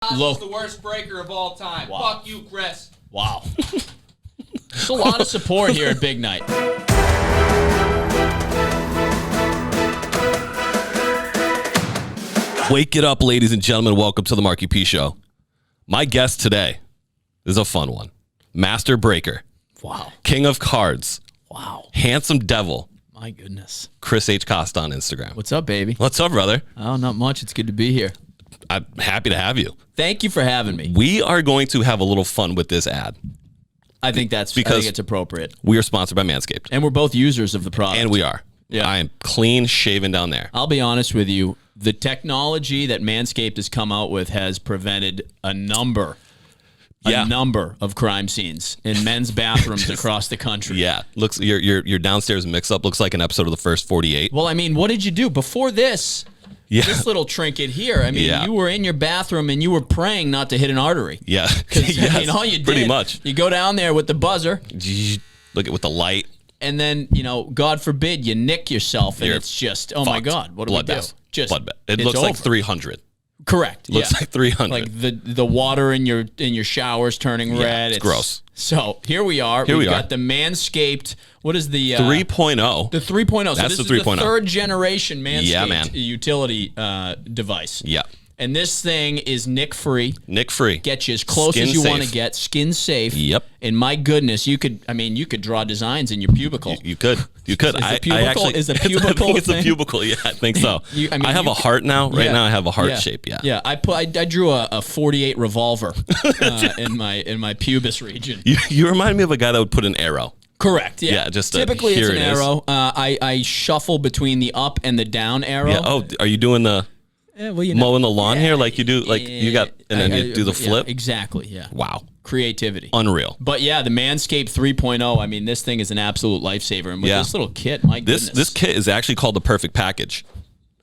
Is the worst breaker of all time. Wow. Fuck you, Chris. Wow. There's a lot of support here at Big Night. Wake it up, ladies and gentlemen. Welcome to the Marckie P Show. My guest today is a fun one. Master Breaker. Wow. King of Cards. Wow. Handsome Devil. My goodness. Chris H. Costa on Instagram. What's up, baby? What's up, brother? Oh, not much. It's good to be here. I'm happy to have you. Thank you for having me. We are going to have a little fun with this ad. I think it's appropriate. We are sponsored by Manscaped. And we're both users of the product. And we are. Yeah. I am clean shaven down there. I'll be honest with you. The technology that Manscaped has come out with has prevented a number of crime scenes in men's bathrooms across the country. Yeah. Looks your downstairs mix-up looks like an episode of the first 48. Well, I mean, what did you do before this? Yeah. This little trinket here. I mean, you were in your bathroom and you were praying not to hit an artery. Yeah. Because I mean, all you did, pretty much. You go down there with the buzzer. Look at with the light. And then, God forbid, you nick yourself and it's just, oh my God, what do we do? Just bloodbath. It looks like 300. Correct. Looks like 300. Like the water in your showers turning red. It's gross. So here we are. We've got the Manscaped. What is the 3.0? The 3.0. That's so the 3.0. The third generation Manscaped utility device. Yeah. And this thing is nick-free. Nick-free. Get you as close as you want to get. Skin safe. Yep. And my goodness, you could draw designs in your pubicle. You could. Is a pubicle I think it's a pubicle. Yeah, I think so. I have a heart now. Right now I have a heart shape. Yeah. Yeah. I drew a 48 revolver in my pubis region. You remind me of a guy that would put an arrow. Correct. Yeah. Just typically here it's an arrow. I shuffle between the up and the down arrow. Yeah. Oh, are you doing the mowing the lawn here like you do? Like you got, and then you do the flip. Yeah, exactly. Yeah. Wow. Creativity. Unreal. But yeah, the Manscaped 3.0, I mean, this thing is an absolute lifesaver. And with this little kit, my goodness. This kit is actually called the Perfect Package.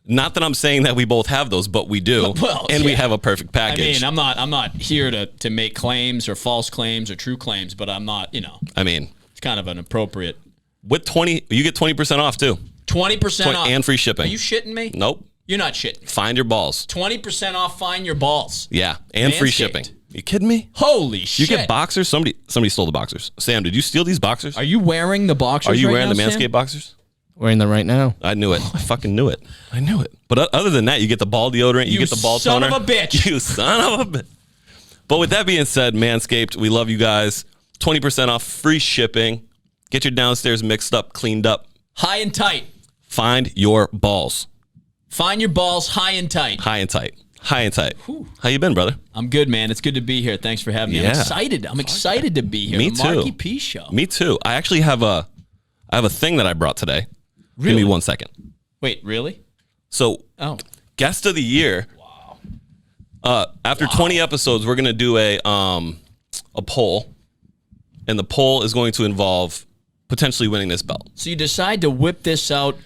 Not that I'm saying that we both have those, but we do. We have a perfect package. I mean, I'm not here to make claims or false claims or true claims, but I'm not, I mean, it's kind of an appropriate. With 20, you get 20% off too. 20% off. And free shipping. Are you shitting me? Nope. You're not shitting. Find your balls. 20% off, find your balls. Yeah, and free shipping. You kidding me? Holy shit. You get boxers? Somebody stole the boxers. Sam, did you steal these boxers? Are you wearing the boxers? Are you wearing now, the Manscaped Sam? boxers? Wearing them right now. I knew it. I fucking knew it. I knew it. But other than that, you get the ball deodorant, you get the ball toner. You son of a bitch. You son of a bitch. But with that being said, Manscaped, we love you guys. 20% off, free shipping. Get your downstairs mixed up, cleaned up. High and tight. Find your balls. Find your balls high and tight. High and tight. High and tight. Whew. How you been, brother? I'm good, man. It's good to be here. Thanks for having me. I'm excited. I'm excited to be here. Me the too. Marckie P Show. Me too. I actually have a thing that I brought today. Really? Give me 1 second. Wait, really? So, guest of the year. Wow. After 20 episodes, we're gonna do a poll, and the poll is going to involve potentially winning this belt. So you decide to whip this out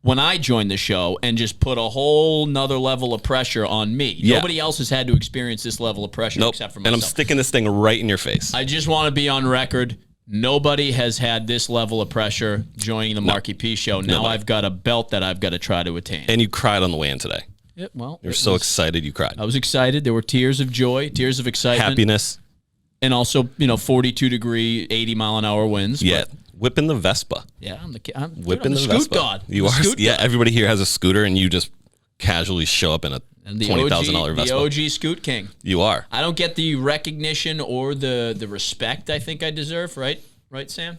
when I joined the show and just put a whole nother level of pressure on me. Yeah. Nobody else has had to experience this level of pressure except for myself. And I'm sticking this thing right in your face. I just want to be on record. Nobody has had this level of pressure joining the Marckie P Show. Now I've got a belt that I've got to try to attain. And you cried on the way in today. Yeah, well, you're so excited you cried. I was excited. There were tears of joy, tears of excitement. Happiness. And also, 42-degree, 80-mile-an-hour winds. Yeah. Whipping the Vespa. Yeah, I'm whipping the the scoot Vespa. god. You are. Yeah, everybody here has a scooter, and you just casually show up in a $20,000 Vespa. The OG Scoot King. You are. I don't get the recognition or the respect I think I deserve, right? Right, Sam?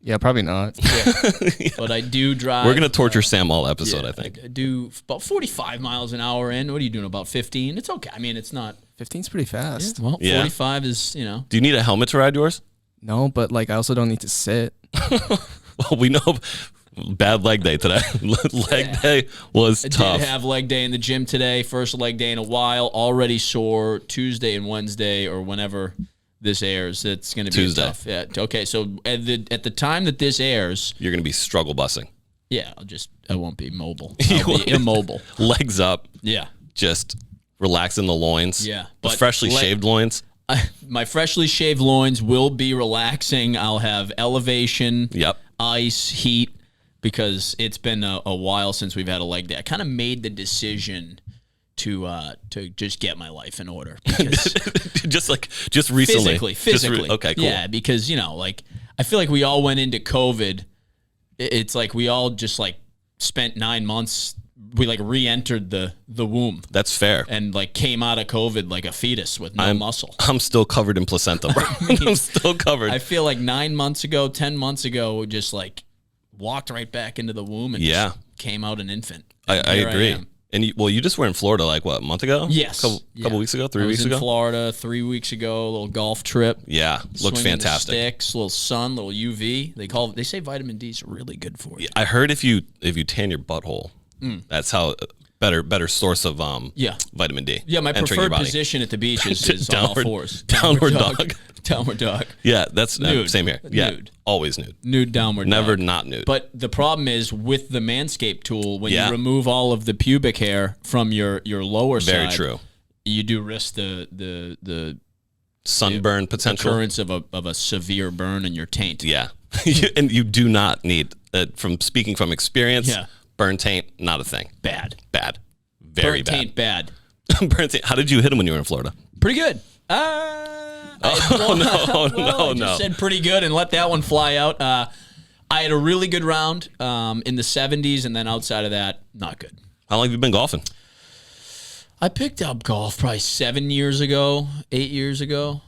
Yeah, probably not. Yeah. But I do drive. We're going to torture Sam all episode, I think. I do about 45 miles an hour in. What are you doing, about 15? It's okay. I mean, it's not. 15's pretty fast. Yeah, well, 45 is, Do you need a helmet to ride yours? No, but I also don't need to sit. Well, we know bad leg day today. Leg day was tough. I did have leg day in the gym today. First leg day in a while. Already sore Tuesday and Wednesday or whenever this airs. It's going to be Tuesday. Tough. Yeah. Okay. So at the time that this airs, you're going to be struggle bussing. Yeah. I won't be mobile. I'll be immobile. Legs up. Yeah. Just relaxing the loins. Yeah. The freshly shaved loins. My freshly shaved loins will be relaxing. I'll have elevation, ice, heat, because it's been a while since we've had a leg day. I kind of made the decision to just get my life in order. Because just recently. Physically. Okay, cool. Yeah, because, like, I feel like we all went into COVID. It's like we all just, like, spent 9 months. We, like, re-entered the womb. That's fair. And, like, came out of COVID like a fetus with no muscle. I'm still covered in placenta, bro. I'm still covered. I feel like 9 months ago, 10 months ago, just, like, walked right back into the womb and just came out an infant. I agree. And you just were in Florida like what, a month ago? Yes. Couple weeks ago, 3 weeks ago? I was in Florida 3 weeks ago, a little golf trip. Yeah, looked fantastic. The sticks, little sun, little UV. They say vitamin D is really good for you. I heard if you tan your butthole, that's how better source of vitamin D. Yeah, my preferred position at the beach is on all fours. Downward dog. Downward dog. Yeah, that's nude. Same here. Yeah, nude. Always nude. Nude downward Never dog. not nude. But the problem is with the Manscaped tool, when you remove all of the pubic hair from your lower side. Very true. You do risk the sunburn potential. Occurrence of a severe burn in your taint. Yeah. And you do not need, from speaking from experience, burn taint, not a thing. Bad. Very burn taint bad. Burn taint. How did you hit him when you were in Florida? Pretty good. No. Just said pretty good and let that one fly out. I had a really good round in the 70s, and then outside of that, not good. How long have you been golfing? I picked up golf probably 7 years ago, 8 years ago,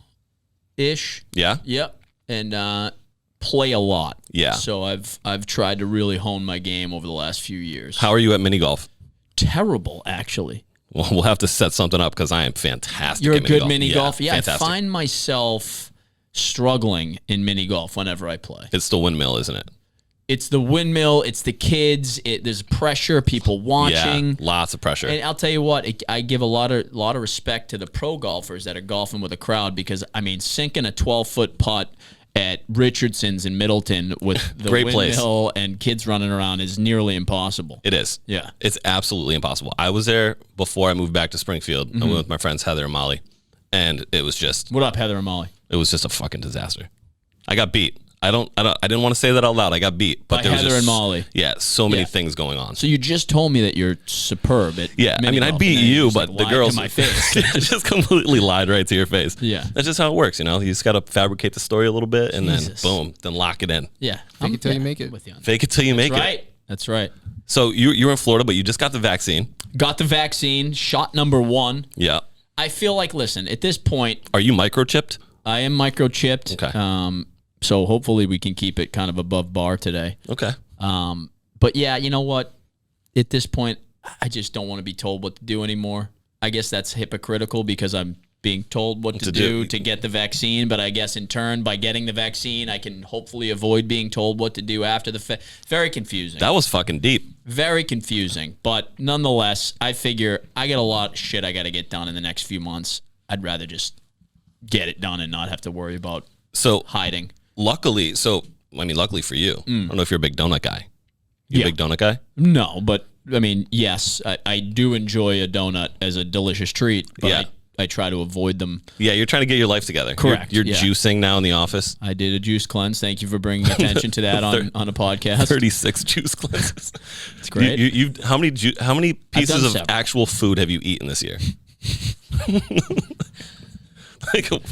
ish. Yeah. Yep. And play a lot. Yeah. So I've tried to really hone my game over the last few years. How are you at mini golf? Terrible, actually. Well, we'll have to set something up because I am fantastic. You're at a good golf. mini golf. Yeah, fantastic. I find myself struggling in mini golf whenever I play. It's the windmill, isn't it? It's the windmill. It's the kids. There's pressure. People watching. Yeah, lots of pressure. And I'll tell you what, I give a lot of respect to the pro golfers that are golfing with a crowd because I mean, sinking a 12-foot putt at Richardson's in Middleton with the windmill and kids running around is nearly impossible. It is. Yeah. It's absolutely impossible. I was there before I moved back to Springfield. I went with my friends Heather and Molly, and it was just... What up, Heather and Molly? It was just a fucking disaster. I got beat. I didn't want to say that out loud. I got beat. But by there was Heather just, and Molly. Yeah, so many things going on. So you just told me that you're superb at I mean, I beat you, but the girls... to my face. just completely lied right to your face. Yeah. That's just how it works, you know? You just got to fabricate the story a little bit, and then, boom, then lock it in. Yeah. Fake it till you make it. With you on Fake it till you make it. That's right. So you were in Florida, but you just got the vaccine. Got the vaccine, shot number 1. Yeah. I feel like, listen, at this point... Are you microchipped? I am microchipped. Okay. So hopefully we can keep it kind of above bar today. Okay. But yeah, you know what? At this point, I just don't want to be told what to do anymore. I guess that's hypocritical because I'm being told what to do to get the vaccine. But I guess in turn, by getting the vaccine, I can hopefully avoid being told what to do after the very confusing. That was fucking deep. Very confusing. But nonetheless, I figure I got a lot of shit I got to get done in the next few months. I'd rather just get it done and not have to worry about hiding. Luckily for you, I don't know if you're a big donut guy. You a big donut guy? No, but I mean, yes, I do enjoy a donut as a delicious treat, but I try to avoid them. Yeah, you're trying to get your life together. Correct. You're juicing now in the office. I did a juice cleanse. Thank you for bringing attention to that on a podcast. 36 juice cleanses. It's great. You how many pieces of actual food have you eaten this year?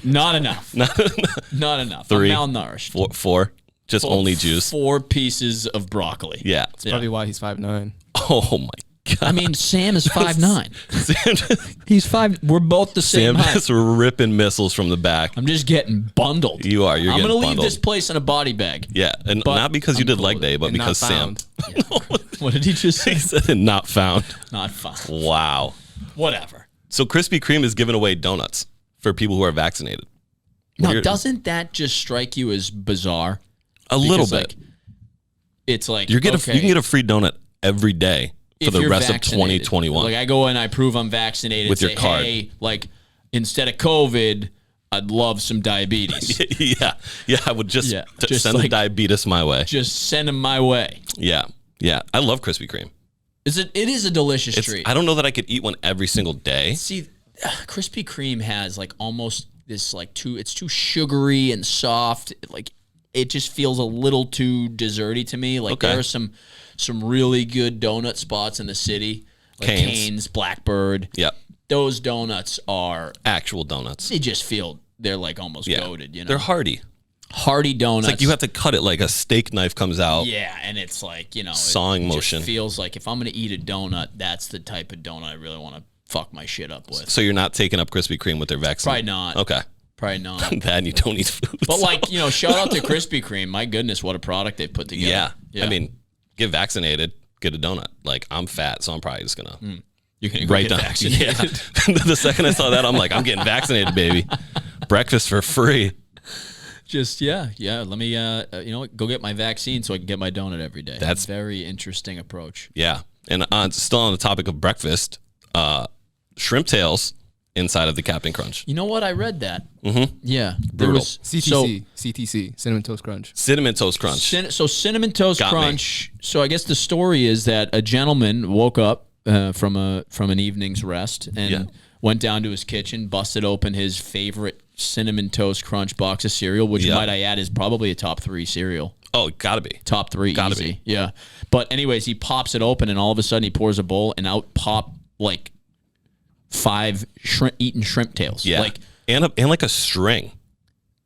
Not enough. Not enough. 3. I'm malnourished. 4. Just only juice. 4 pieces of broccoli. Yeah. That's probably why he's 5'9". Oh my god. I mean, Sam is 5'9". He's 5. We're both the same height. Sam just ripping missiles from the back. I'm just getting bundled. You are. I'm going to leave this place in a body bag. Yeah, and not because you did leg day, but because Sam. Yeah. What did he just say? He said not found. Not found. Wow. Whatever. So Krispy Kreme is giving away donuts for people who are vaccinated. Now, doesn't that just strike you as bizarre? A little bit. Like, it's like you can get a free donut every day for the rest of 2021. Like I go and I prove I'm vaccinated with your card. Hey, like instead of COVID, I'd love some diabetes. Yeah. I would just send the diabetes my way. Just send them my way. Yeah. I love Krispy Kreme. It is a delicious treat. I don't know that I could eat one every single day. See, Krispy Kreme has like almost this like it's too sugary and soft. Like it just feels a little too desserty to me. Like there are some really good donut spots in the city. like Cane's, Blackbird. Yep. Those donuts are actual donuts. They just feel they're like almost goated. You know, they're hearty. Hearty donuts. It's like you have to cut it like a steak knife comes out. Yeah, and it's like, you know, sawing motion. Just feels like if I'm going to eat a donut, that's the type of donut I really want to fuck my shit up with. So you're not taking up Krispy Kreme with their vaccine? Probably not. Okay. Probably not. Bad you don't eat food. But like, you know, shout out to Krispy Kreme. My goodness, what a product they put together. Yeah. I mean, get vaccinated, get a donut. Like, I'm fat, so I'm probably just going to. You're going to get vaccinated. Yeah. The second I saw that, I'm like, I'm getting vaccinated, baby. Breakfast for free. Just let me you know, go get my vaccine so I can get my donut every day. That's a very interesting approach. Yeah. And still on the topic of breakfast, shrimp tails inside of the Captain Crunch. You know what? I read that. Yeah. Brutal. Was CTC, Cinnamon Toast Crunch. Cinnamon Toast Crunch. So Cinnamon Toast Crunch. So I guess the story is that a gentleman woke up from an evening's rest and went down to his kitchen, busted open his favorite Cinnamon Toast Crunch box of cereal, which might I add is probably a top 3 cereal. Oh, gotta be. Top 3, gotta be. Yeah. But anyways, he pops it open and all of a sudden he pours a bowl and out pop like 5 eaten shrimp tails. Yeah. Like, and like a string.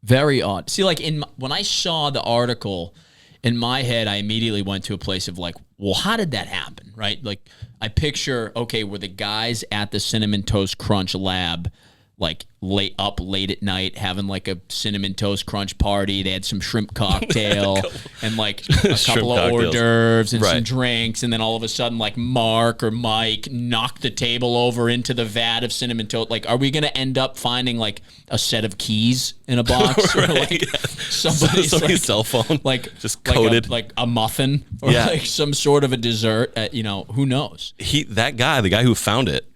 Very odd. See, like when I saw the article, in my head, I immediately went to a place of like, well, how did that happen, right? Like, I picture, okay, were the guys at the Cinnamon Toast Crunch lab like late at night having like a Cinnamon Toast Crunch party? They had some shrimp cocktail and like a couple of hors d'oeuvres and some drinks, and then all of a sudden like Mark or Mike knocked the table over into the vat of Cinnamon Toast. Like, are we going to end up finding like a set of keys in a box or like somebody's like, cell phone, like just coded, like a muffin or like some sort of a dessert? You know, who knows? The guy who found it,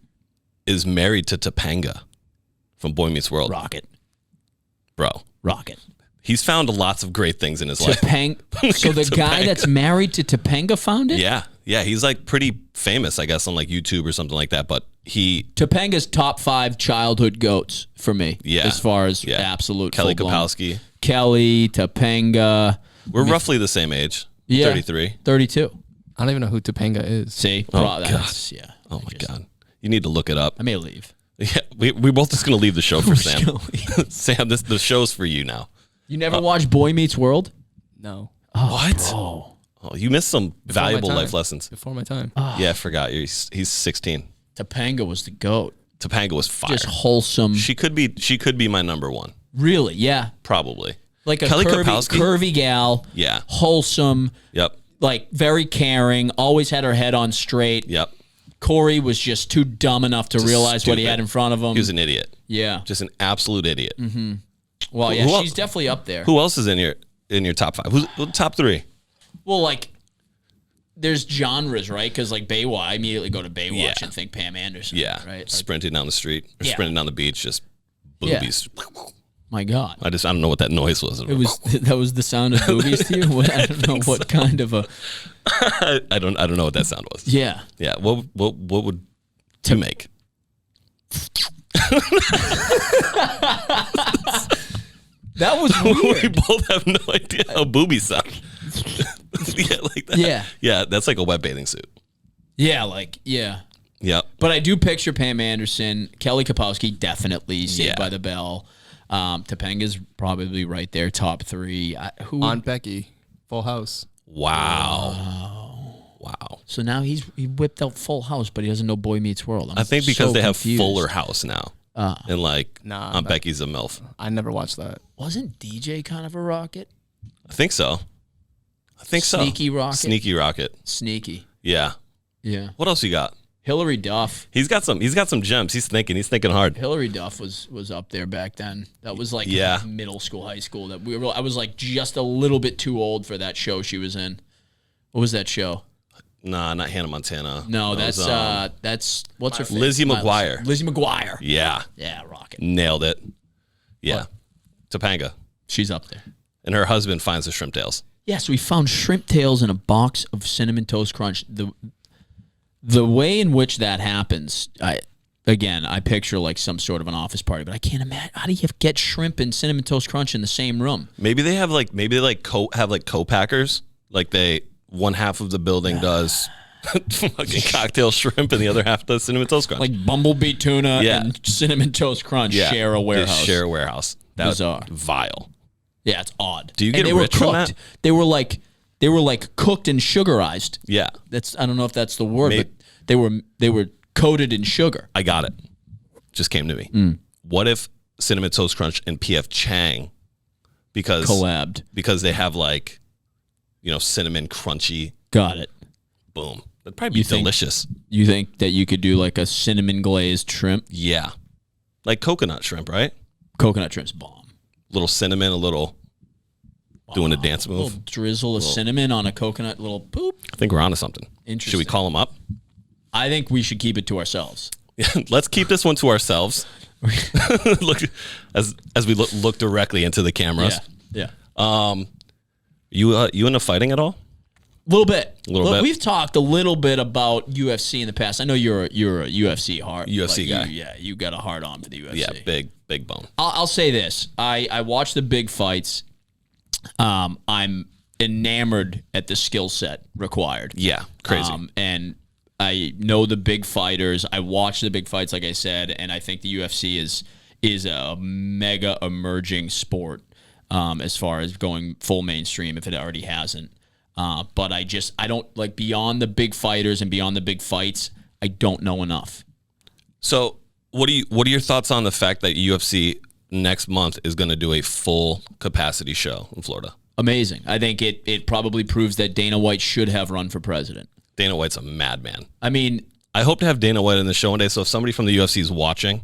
is married to Topanga from Boy Meets World. Rocket. He's found lots of great things in his life. So the guy that's married to Topanga found it? Yeah. He's like pretty famous, I guess, on like YouTube or something like that. But Topanga's top 5 childhood goats for me. Yeah. As far as absolute Kelly Kapowski. Kelly, Topanga. We're roughly the same age. Yeah. 33. 32. I don't even know who Topanga is. See? Oh, God. Yeah. Oh, my God. You need to look it up. I may leave. Yeah, we're both just going to leave the show for Sam. Sam, the show's for you now. You never watched Boy Meets World? No. Oh, what? Bro. Oh, you missed some valuable life lessons. Before my time. Yeah, I forgot. He's 16. Topanga was the goat. Topanga was fire. Just wholesome. She could be my number 1. Really? Yeah. Probably. Like a Kelly curvy gal. Yeah. Wholesome. Yep. Like very caring. Always had her head on straight. Yep. Corey was just too dumb enough to realize what he had in front of him. He was an idiot. Yeah. Just an absolute idiot. Mm-hmm. Well, yeah, she's definitely up there. Who else is in your top 5? Who's top 3? Well, like, there's genres, right? Because like Baywatch, I immediately go to Baywatch and think Pam Anderson. Yeah. Right. Like, sprinting down the street or sprinting down the beach, just boobies. Yeah. My God. I don't know what that noise was. That was the sound of boobies to you? I don't know what kind of a. I don't know what that sound was. Yeah. Yeah. What would you make? That was weird. We both have no idea how boobies sound. Yeah, like that. Yeah. Yeah, that's like a wet bathing suit. Yeah, Yeah. But I do picture Pam Anderson, Kelly Kapowski, definitely Saved by the Bell. Topanga's probably right there, top 3. Aunt Becky, Full House. Wow. So now he whipped out Full House, but he doesn't know Boy Meets World. I think because they have confused. Fuller House now. And like, Aunt Becky's a MILF. I never watched that. Wasn't DJ kind of a rocket? I think so. Sneaky rocket? Sneaky rocket. Sneaky. Yeah. Yeah. What else you got? Hillary Duff. He's got some gems. He's thinking hard. Hillary Duff was up there back then. That was like middle school, high school. I was like just a little bit too old for that show she was in. What was that show? Nah, not Hannah Montana. No, that's what's her face? Lizzie McGuire. Lizzie McGuire. Yeah. Yeah, rocket. Nailed it. Yeah. Topanga. She's up there. And her husband finds the shrimp tails. Yeah, so we found shrimp tails in a box of Cinnamon Toast Crunch. The way in which that happens, I picture like some sort of an office party, but I can't imagine. How do you get shrimp and Cinnamon Toast Crunch in the same room? Maybe they have have co-packers. Like one half of the building does fucking cocktail shrimp and the other half the cinnamon toast crunch. Like bumblebee tuna and cinnamon toast crunch share a warehouse. They share a warehouse. That Bizarre. was vile. Yeah, it's odd. Do you get rich from that? They were like cooked and sugarized. Yeah. I don't know if that's the word, but they were coated in sugar. I got it. Just came to me. What if Cinnamon Toast Crunch and PF Chang collabed because they have like, cinnamon crunchy. Got it. Boom. That'd probably be delicious. You think that you could do like a cinnamon glazed shrimp? Yeah. Like coconut shrimp, right? Coconut shrimp's bomb. Little cinnamon, a little doing a dance move. A little drizzle of cinnamon on a coconut, little poop. I think we're onto something. Interesting. Should we call them up? I think we should keep it to ourselves. Let's keep this one to ourselves. Look as we look directly into the cameras. Yeah. You into fighting at all? A little bit. Bit. We've talked a little bit about UFC in the past. I know you're a UFC guy. You got a hard on for the UFC. Yeah, big bone. I'll say this. I watch the big fights. I'm enamored at the skill set required. Yeah, crazy. And I know the big fighters. I watch the big fights, like I said, and I think the UFC is a mega emerging sport as far as going full mainstream if it already hasn't. But I don't like beyond the big fighters and beyond the big fights. I don't know enough. So what are your thoughts on the fact that UFC next month is going to do a full capacity show in Florida? Amazing. I think it probably proves that Dana White should have run for president. Dana White's a madman. I mean, I hope to have Dana White in the show one day. So if somebody from the UFC is watching,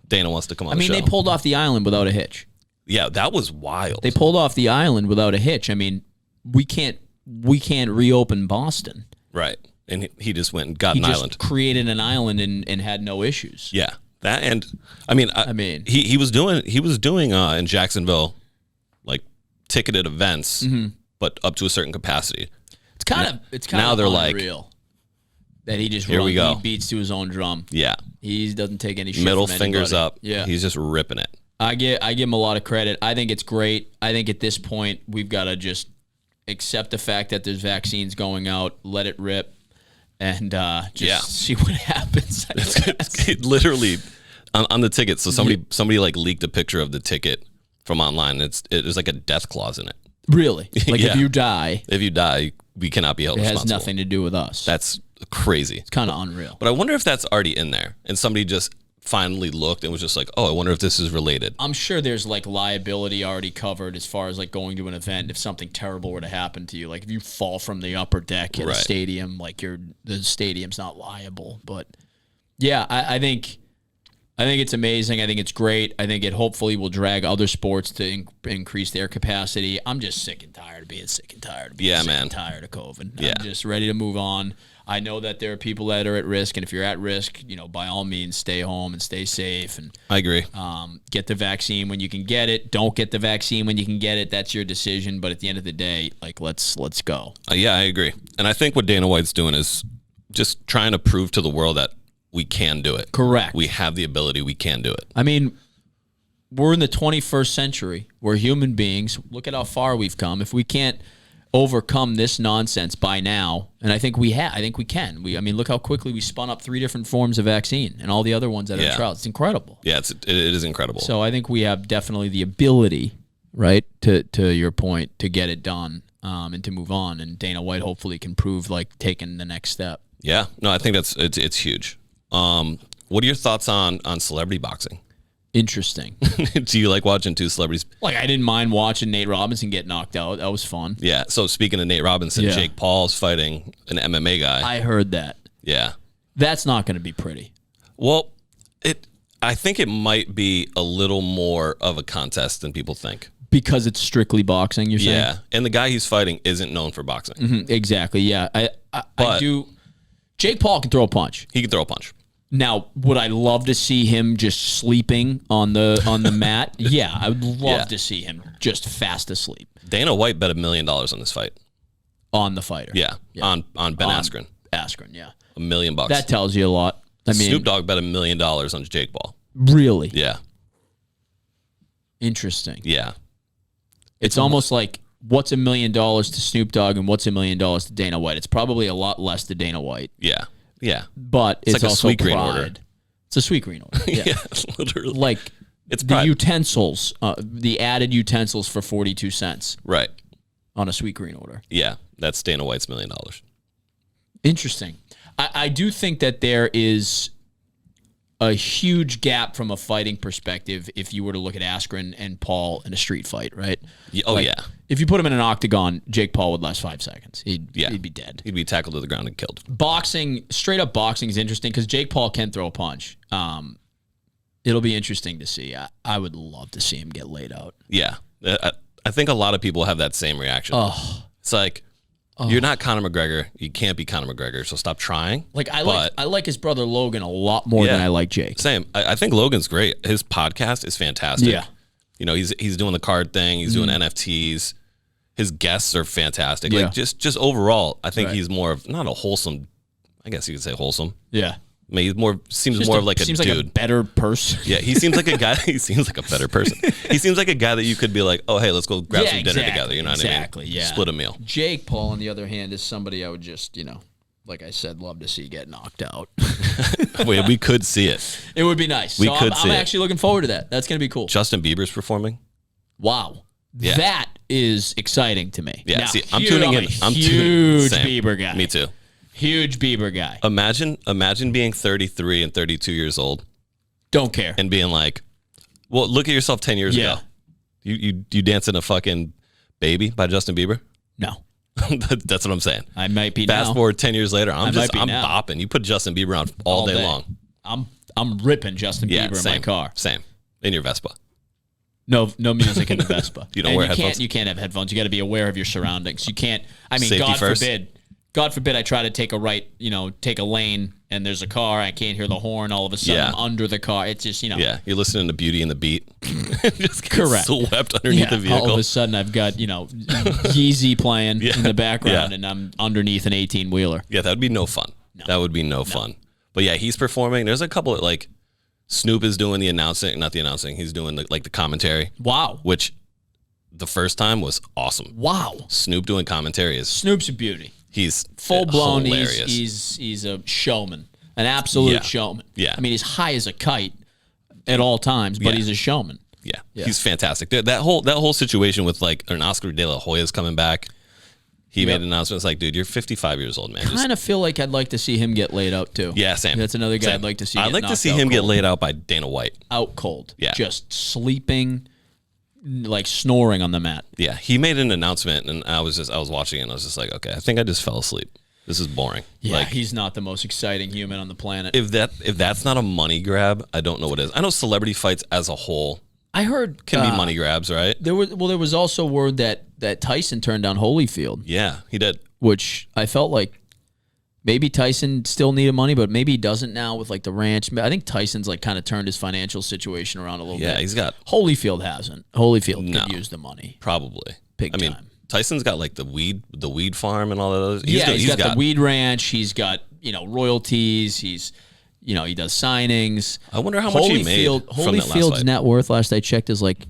Dana wants to come on the show. They pulled off the island without a hitch. Yeah, that was wild. They pulled off the island without a hitch. I mean, we can't reopen Boston. Right. And he just went and got an island. He just created an island and had no issues. Yeah. That and I mean he was doing in Jacksonville like ticketed events, but up to a certain capacity. It's kind of now they're unreal that he just he beats to his own drum. Yeah. He doesn't take any shit Middle from fingers anybody. up. Yeah. He's just ripping it. I give him a lot of credit. I think it's great. I think at this point we've got to just accept the fact that there's vaccines going out, let it rip, and just see what happens. It literally on the ticket. So somebody like leaked a picture of the ticket from online. There's like a death clause in it. Really? Like if you die, we cannot be held responsible. responsible. It has nothing to do with us. That's crazy. It's kind of unreal. But I wonder if that's already in there, and somebody just finally looked and was just like, oh, I wonder if this is related. I'm sure there's like liability already covered as far as like going to an event if something terrible were to happen to you. Like if you fall from the upper deck at a stadium, like the stadium's not liable. But yeah, I think it's amazing. I think it's great. I think it hopefully will drag other sports to increase their capacity. I'm just sick and tired of being sick and tired of being sick and tired of COVID. Yeah. I'm just ready to move on. I know that there are people that are at risk, and if you're at risk, by all means, stay home and stay safe. And I agree. Get the vaccine when you can get it. Don't get the vaccine when you can get it. That's your decision. But at the end of the day, like let's go. Yeah, I agree. And I think what Dana White's doing is just trying to prove to the world that we can do it. Correct. We have the ability. We can do it. I mean, we're in the 21st century. We're human beings. Look at how far we've come. If we can't overcome this nonsense by now, and I think we can. Look how quickly we spun up 3 different forms of vaccine and all the other ones that are in trials. It's incredible. Yeah, it is incredible. So I think we have definitely the ability, right, to your point, to get it done and to move on. And Dana White hopefully can prove like taking the next step. Yeah, no, I think it's huge. What are your thoughts on celebrity boxing? Interesting. Do you like watching 2 celebrities? Like, I didn't mind watching Nate Robinson get knocked out. That was fun. Yeah. So speaking of Nate Robinson, Jake Paul's fighting an MMA guy. I heard that. Yeah. That's not going to be pretty. Well, I think it might be a little more of a contest than people think. Because it's strictly boxing, you're saying? Yeah. And the guy he's fighting isn't known for boxing. Mm-hmm, exactly. Yeah. I do. Jake Paul can throw a punch. He can throw a punch. Now, would I love to see him just sleeping on the mat? Yeah, I would love to see him just fast asleep. Dana White bet $1 million on this fight. On the fighter. Yeah. On Ben Askren. Askren, yeah. $1 million. That tells you a lot. I mean, Snoop Dogg bet $1 million on Jake Paul. Really? Yeah. Interesting. Yeah. It's almost like what's $1 million to Snoop Dogg and what's $1 million to Dana White? It's probably a lot less to Dana White. Yeah. Yeah. But it's like a also sweet green pride. order. It's a sweet green order. Yeah, literally. Like it's the pride. utensils, the added utensils for 42 cents Right. on a sweet green order. Yeah. That's Dana White's $1 million. Interesting. I do think that there is a huge gap from a fighting perspective if you were to look at Askren and Paul in a street fight, right? Yeah, oh, Like, yeah. If you put him in an octagon, Jake Paul would last 5 seconds. He'd be dead. He'd be tackled to the ground and killed. Boxing, straight up boxing is interesting because Jake Paul can throw a punch. It'll be interesting to see. I would love to see him get laid out. Yeah. I think a lot of people have that same reaction. Oh. It's like, you're not Conor McGregor. You can't be Conor McGregor, so stop trying. Like I like his brother Logan a lot more than I like Jake. Same. I think Logan's great. His podcast is fantastic. Yeah. You know, he's doing the card thing. He's doing NFTs. His guests are fantastic. Yeah. Like just overall, I think he's more of not a wholesome. I guess you could say wholesome. Yeah. I mean, seems more of like a dude. Seems like a better person. Yeah, he seems like a guy. He seems like a better person. He seems like a guy that you could be like, oh, hey, let's go grab some dinner together. You know what I mean? Exactly, yeah. Split a meal. Jake Paul, on the other hand, is somebody I would just, like I said, love to see get knocked out. Wait, we could see it. It would be nice. We could see I'm it. actually looking forward to that. That's going to be cool. Justin Bieber's performing. Wow. Yeah. That is exciting to me. Yeah, Now, see, I'm tuning in. I'm a huge Bieber guy. Me too. Huge Bieber guy. Imagine being 33 and 32 years old Don't care. and being like, well, look at yourself 10 years ago. You dancing a fucking Baby by Justin Bieber? No. That's what I'm saying. I might be Fast now. forward 10 years later, I'm might be now. bopping. You put Justin Bieber on all day long. I'm ripping Justin Bieber same, in my car. Same. In your Vespa. No music in the Vespa. You don't wear headphones? You can't have headphones. You got to be aware of your surroundings. You can't. I mean, Safety God first. forbid. God forbid I try to take a right, take a lane, and there's a car. I can't hear the horn. All of a sudden, Yeah. I'm under the car. It's just, Yeah, you're listening to Beauty and the Beat. Just get Correct. swept underneath the vehicle. All of a sudden, I've got, Yeezy playing in the background, Yeah. and I'm underneath an 18-wheeler. Yeah, that would be no fun. That would be no fun. But yeah, he's performing. There's a couple of like Snoop is doing the announcing, not the announcing. He's doing the commentary. Wow. Which the first time was awesome. Wow. Snoop doing commentary is Snoop's a beauty. he's Full blown. hilarious. He's a showman, an absolute showman. Yeah. I mean, he's high as a kite at all times, but he's a showman. Yeah, he's fantastic. That whole situation with like an Oscar De La Hoya's coming back. He made an announcement. It's like, dude, you're 55 years old, man. Kind of feel like I'd like to see him get laid out too. Yeah, same. That's another guy Same. I'd like to see. I'd like to see him get laid out by Dana White. out cold. Yeah. Just sleeping, like snoring on the mat. Yeah, he made an announcement, and I was watching it, and I was just like, okay, I think I just fell asleep. This is boring. Yeah, Like, he's not the most exciting human on the planet. if that's not a money grab, I don't know what is. I know celebrity fights as a whole I heard can be money grabs, right? There was also word that Tyson turned down Holyfield, Yeah, he did. which I felt like maybe Tyson still needed money, but maybe he doesn't now with like the ranch. I think Tyson's like kind of turned his financial situation around a little bit. Yeah, he's got Holyfield hasn't. Holyfield No. could use the money. probably. Big I mean, time. Tyson's got like the weed farm and all that other. He's got the weed ranch. He's got royalties. He's he does signings. I wonder how much he made from that last Holyfield's fight. net worth last I checked is like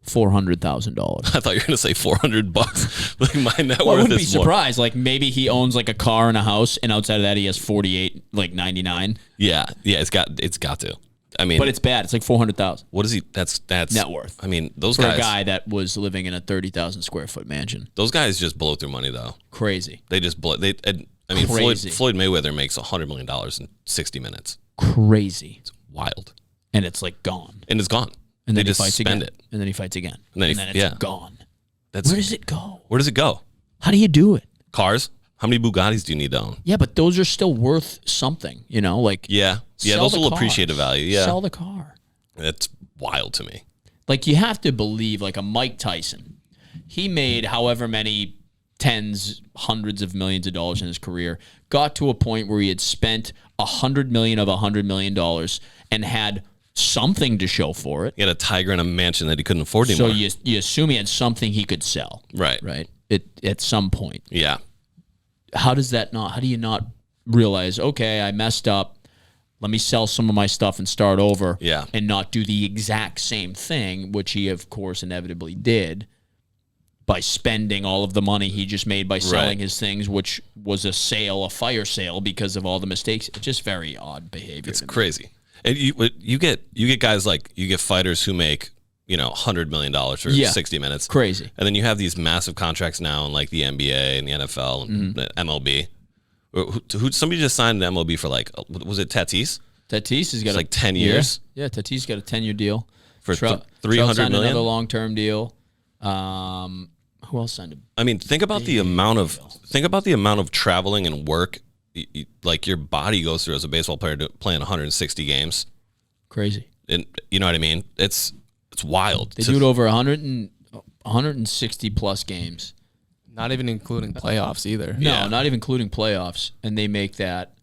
$400,000. I thought you were gonna say $400. Like my net Well, I worth wouldn't be is more. surprised. Like maybe he owns like a car and a house, and outside of that, he has 48, like 99. Yeah, it's got to. I mean, But it's bad. It's like 400,000 what is he? That's net worth I mean, those for guys. a guy that was living in a 30,000 square foot mansion. Those guys just blow through money though. Crazy, They just blow. I mean, Crazy. Floyd Mayweather makes $100 million in 60 minutes. crazy, Wild, and it's like gone. and it's gone. And they then he just fights spend again. it. And then he fights again. And then it's yeah. gone. That's Where does it go? Where does it go? How do you do it? Cars? How many Bugattis do you need to own? Yeah, but those are still worth something, Like Yeah, sell those the will car. appreciate a value. Yeah, Sell the car. that's wild to me. Like you have to believe, like a Mike Tyson, he made however many tens, hundreds of millions of dollars in his career, got to a point where he had spent $100 million of $100 million and had something to show for it. He had a tiger in a mansion that he couldn't afford So anymore. you assume he had something he could sell, Right. right? At some point. Yeah. How do you not realize, okay, I messed up. Let me sell some of my stuff and start over. Yeah. And not do the exact same thing, which he, of course, inevitably did. by spending all of the money he just made by selling his things, which was a fire sale because of all the mistakes. It's just very odd behavior. It's crazy. And you get guys like, you get fighters who make, $100 million for 60 minutes. Crazy. And then you have these massive contracts now in like the NBA and the NFL and the MLB. Somebody just signed an MLB for like, was it Tatis? Tatis has got like 10 years. Yeah, Tatis got a 10-year deal For Trout $300 signed million? another long-term deal. Who else signed a I mean, think about the amount of traveling and work like your body goes through as a baseball player playing 160 games. crazy? And you know what I mean? It's wild. They do it over 160 plus games. Not even including playoffs either. No, not even including playoffs. And they make that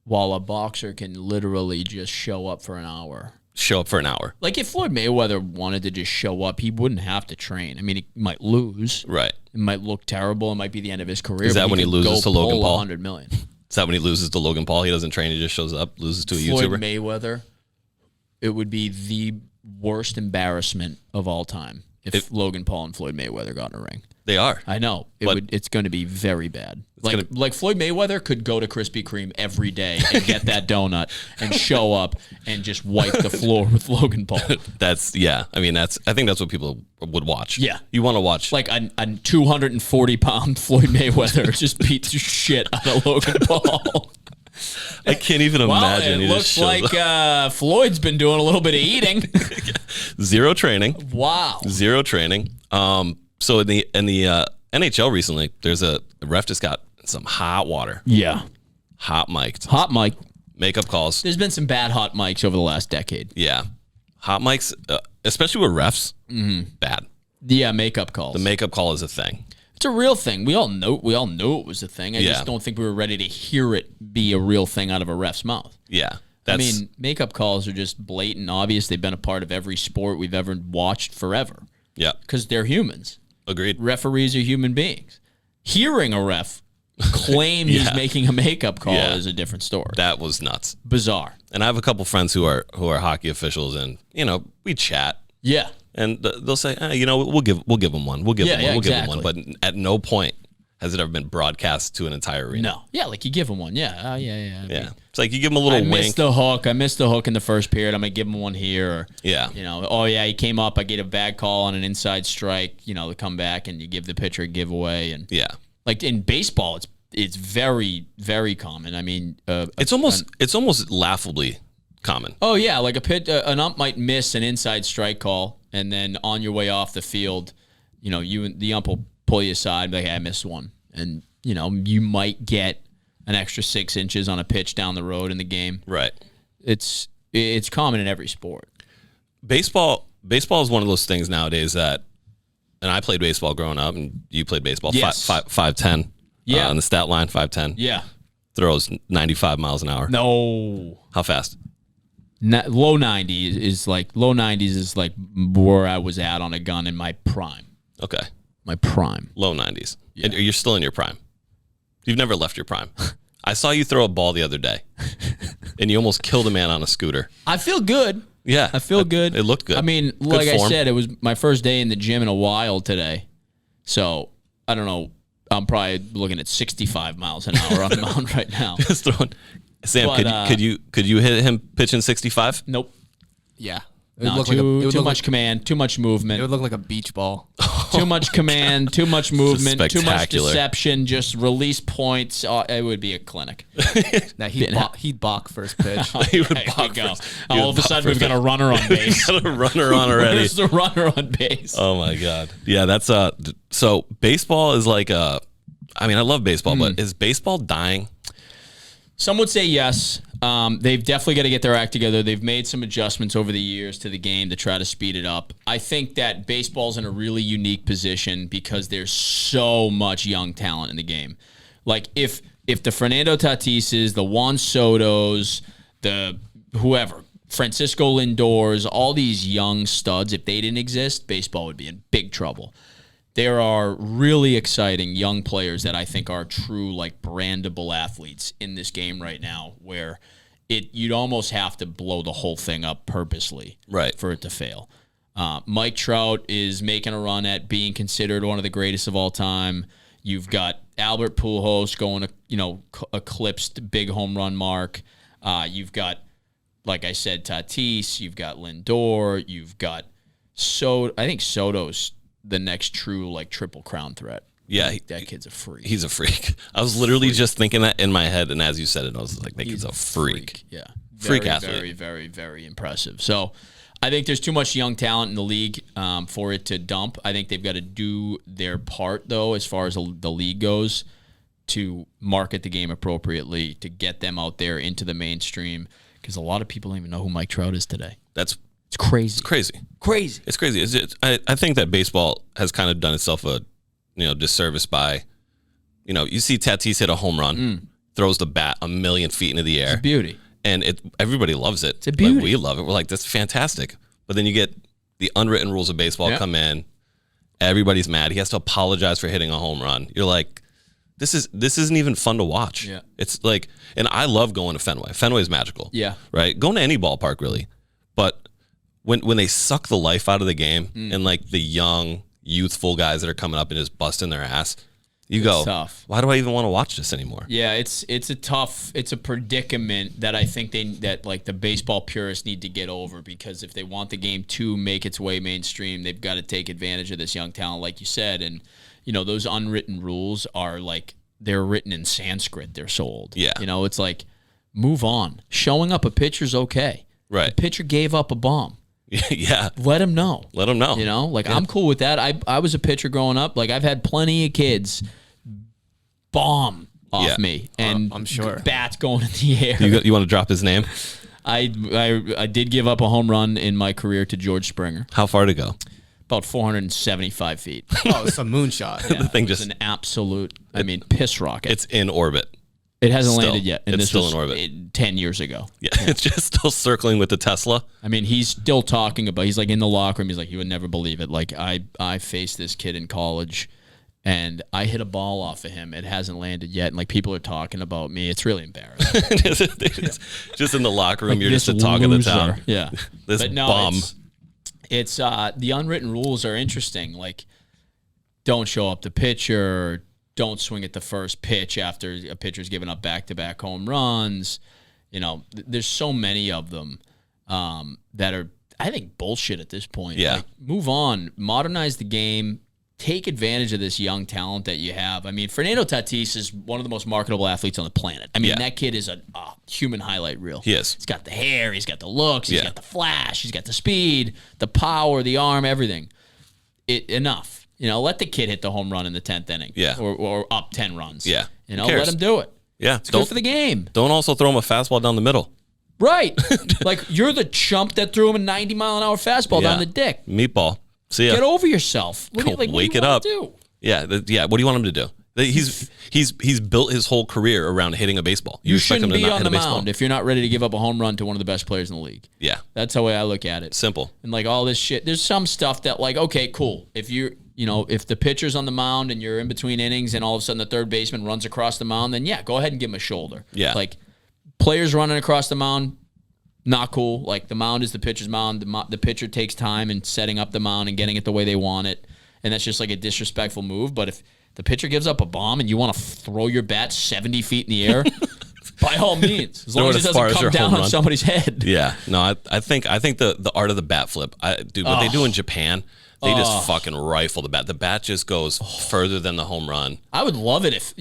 while a boxer can literally just show up for an hour. Show up for an hour. Like if Floyd Mayweather wanted to just show up, he wouldn't have to train. I mean, he might lose. Right. It might look terrible. It might be the end of his career. Is that when he loses to Logan Paul? 100 million. Is that when he loses to Logan Paul? He doesn't train. He just shows up, loses to a Floyd YouTuber. Mayweather, it would be the worst embarrassment of all time if Logan Paul and Floyd Mayweather got in a ring. They are. I know. It's going to be very bad. gonna- Like Floyd Mayweather could go to Krispy Kreme every day and get that donut and show up and just wipe the floor with Logan Paul. I mean, I think that's what people would watch. Yeah. You want to watch. Like a 240-pound Floyd Mayweather just beat the shit out of Logan Paul. I can't even imagine. It he looks just shows like up. Floyd's been doing a little bit of eating. Zero training. Wow. Zero training. So in the NHL recently, there's a ref just got some hot water, Yeah. hot mic'd, Hot mic. makeup calls. There's been some bad hot mics over the last decade. Yeah, hot mics, especially with refs, bad. Yeah, makeup calls. The makeup call is a thing. It's a real thing. We all knew it was a thing. I Yeah. just don't think we were ready to hear it be a real thing out of a ref's mouth. Yeah, I mean, makeup calls are just blatant, obvious. They've been a part of every sport we've ever watched forever yeah, because they're humans. agreed. Referees are human beings. Hearing a ref claim he's making a makeup call is a different story. That was nuts. Bizarre. And I have a couple friends who are hockey officials, and we chat. Yeah. And they'll say, we'll give them one. We'll give them one. We'll give them one. But at no point has it ever been broadcast to an entire arena. No. Yeah, like you give him one. Yeah. Yeah. It's like you give them a little I wink. I missed the hook in the first period. I'm going to give him one here. Or, Yeah. he came up. I get a bad call on an inside strike, to come back and you give the pitcher a giveaway. And Yeah. like in baseball, it's very, very common. I mean, It's almost laughably common. oh yeah, like an ump might miss an inside strike call, and then on your way off the field, the ump will pull you aside, and be like, hey, I missed one, and you might get an extra 6 inches on a pitch down the road in the game. Right. It's common in every sport. Baseball is one of those things nowadays that, and I played baseball growing up, and you played baseball. Yes. 5'10". Yeah. On the stat line, 5'10". Yeah. Throws 95 miles an hour. No. How fast? Low 90s is like where I was at on a gun in my prime. Okay. My prime. Low 90s. Yeah. And you're still in your prime. You've never left your prime. I saw you throw a ball the other day, and you almost killed a man on a scooter. I feel good. Yeah. I feel good. It looked good. I mean, Good like I form. said, it was my first day in the gym in a while today. So, I don't know. I'm probably looking at 65 miles an hour on the mound right now. Just throwing. Sam, But, could you hit him pitching 65? Nope. Yeah. It No, would look too much command, too much It movement, would look like a beach ball. too much command, too much movement, too much spectacular. deception, just release points. It would be a clinic. Now he'd balk first pitch. He would There we balk go. first. He All would of a balk sudden, we've first. got a runner on base. Got a runner on already. Where's the runner on base? Oh my god. Yeah, that's so baseball is like I mean, I love baseball, but is baseball dying? Some would say yes. They've definitely got to get their act together. They've made some adjustments over the years to the game to try to speed it up. I think that baseball's in a really unique position because there's so much young talent in the game. Like if the Fernando Tatises, the Juan Sotos, the whoever, Francisco Lindors, all these young studs, if they didn't exist, baseball would be in big trouble. There are really exciting young players that I think are true, like, brandable athletes in this game right now where you'd almost have to blow the whole thing up purposely Right. for it to fail. Mike Trout is making a run at being considered one of the greatest of all time. You've got Albert Pujols going to, eclipsed big home run mark. You've got, like I said, Tatis. You've got Lindor. You've got I think Soto's the next true Triple Crown threat. Yeah, that kid's a freak. He's a freak. I was literally just thinking that in my head, and as you said it, I was like, that kid's a freak. Yeah, freak very, athlete. Very, very, very impressive. So I think there's too much young talent in the league for it to dump. I think they've got to do their part, though, as far as the league goes, to market the game appropriately, to get them out there into the mainstream, because a lot of people don't even know who Mike Trout is today. It's crazy. It's crazy. Crazy. It's crazy. I think that baseball has kind of done itself a disservice by, you see Tatis hit a home run, throws the bat a million feet into the air. It's a beauty. And everybody loves it. It's a beauty. We love it. We're like, that's fantastic. But then you get the unwritten rules of baseball come in. Everybody's mad. He has to apologize for hitting a home run. You're like, this isn't even fun to watch. Yeah. It's like, and I love going to Fenway. Fenway is magical. Yeah. Right? Going to any ballpark, really. But when they suck the life out of the game and the young, youthful guys that are coming up and just busting their ass, it's tough. Why do I even want to watch this anymore? Yeah, it's a predicament that I think the baseball purists need to get over, because if they want the game to make its way mainstream, they've got to take advantage of this young talent, like you said. And those unwritten rules are they're written in Sanskrit. They're so old. Yeah. It's like, move on. Showing up a pitcher's okay. Right. The pitcher gave up a bomb. Yeah. Let him know. Let him know. I'm cool with that. I was a pitcher growing up. I've had plenty of kids bomb off me, and I'm sure bats going in the air. You want to drop his name? I did give up a home run in my career to George Springer. How far to go? About 475 feet. Oh, it's a moonshot. Yeah, the thing it was just an absolute, piss rocket. It's in orbit. It hasn't Still. landed yet. And It's this still was in orbit. 10 years ago. Yeah, it's just still circling with the Tesla. He's still talking about, he's in the locker room. He's like, you would never believe it. I faced this kid in college, and I hit a ball off of him. It hasn't landed yet. And people are talking about me. It's really embarrassing. Just in the locker room, you're just the talk of the town. Yeah. This but no, bum. It's the unwritten rules are interesting. Don't show up the pitcher. Don't swing at the first pitch after a pitcher's given up back-to-back home runs. There's so many of them that are, I think, bullshit at this point. Yeah. Move on. Modernize the game. Take advantage of this young talent that you have. Fernando Tatis is one of the most marketable athletes on the planet. That kid is a human highlight reel. He is. He's got the hair. He's got the looks. He's got the flash. He's got the speed, the power, the arm, everything. Enough. Let the kid hit the home run in the 10th inning. Yeah. Or up 10 runs. Yeah. Let him do it. Yeah. It's good for the game. Don't also throw him a fastball down the middle. Right. You're the chump that threw him a 90-mile-an-hour fastball down the dick. Meatball. See ya. Get over yourself. Wake it up. Yeah. What do you want him to do? He's built his whole career around hitting a baseball. You expect shouldn't him to be not on hit the a baseball. mound if you're not ready to give up a home run to one of the best players in the league. Yeah. That's the way I look at it. Simple. And all this shit. There's some stuff that okay, cool. If if the pitcher's on the mound and you're in between innings and all of a sudden the third baseman runs across the mound, then go ahead and give him a shoulder. Yeah. Players running across the mound, not cool. The mound is the pitcher's mound. The pitcher takes time in setting up the mound and getting it the way they want it. And that's just a disrespectful move. But if the pitcher gives up a bomb and you want to throw your bat 70 feet in the air, by all means, as long as it doesn't come down on somebody's head. Yeah. No, I think the art of the bat flip, what they do in Japan, they just fucking rifle the bat. The bat just goes further than the home run. I would love it if,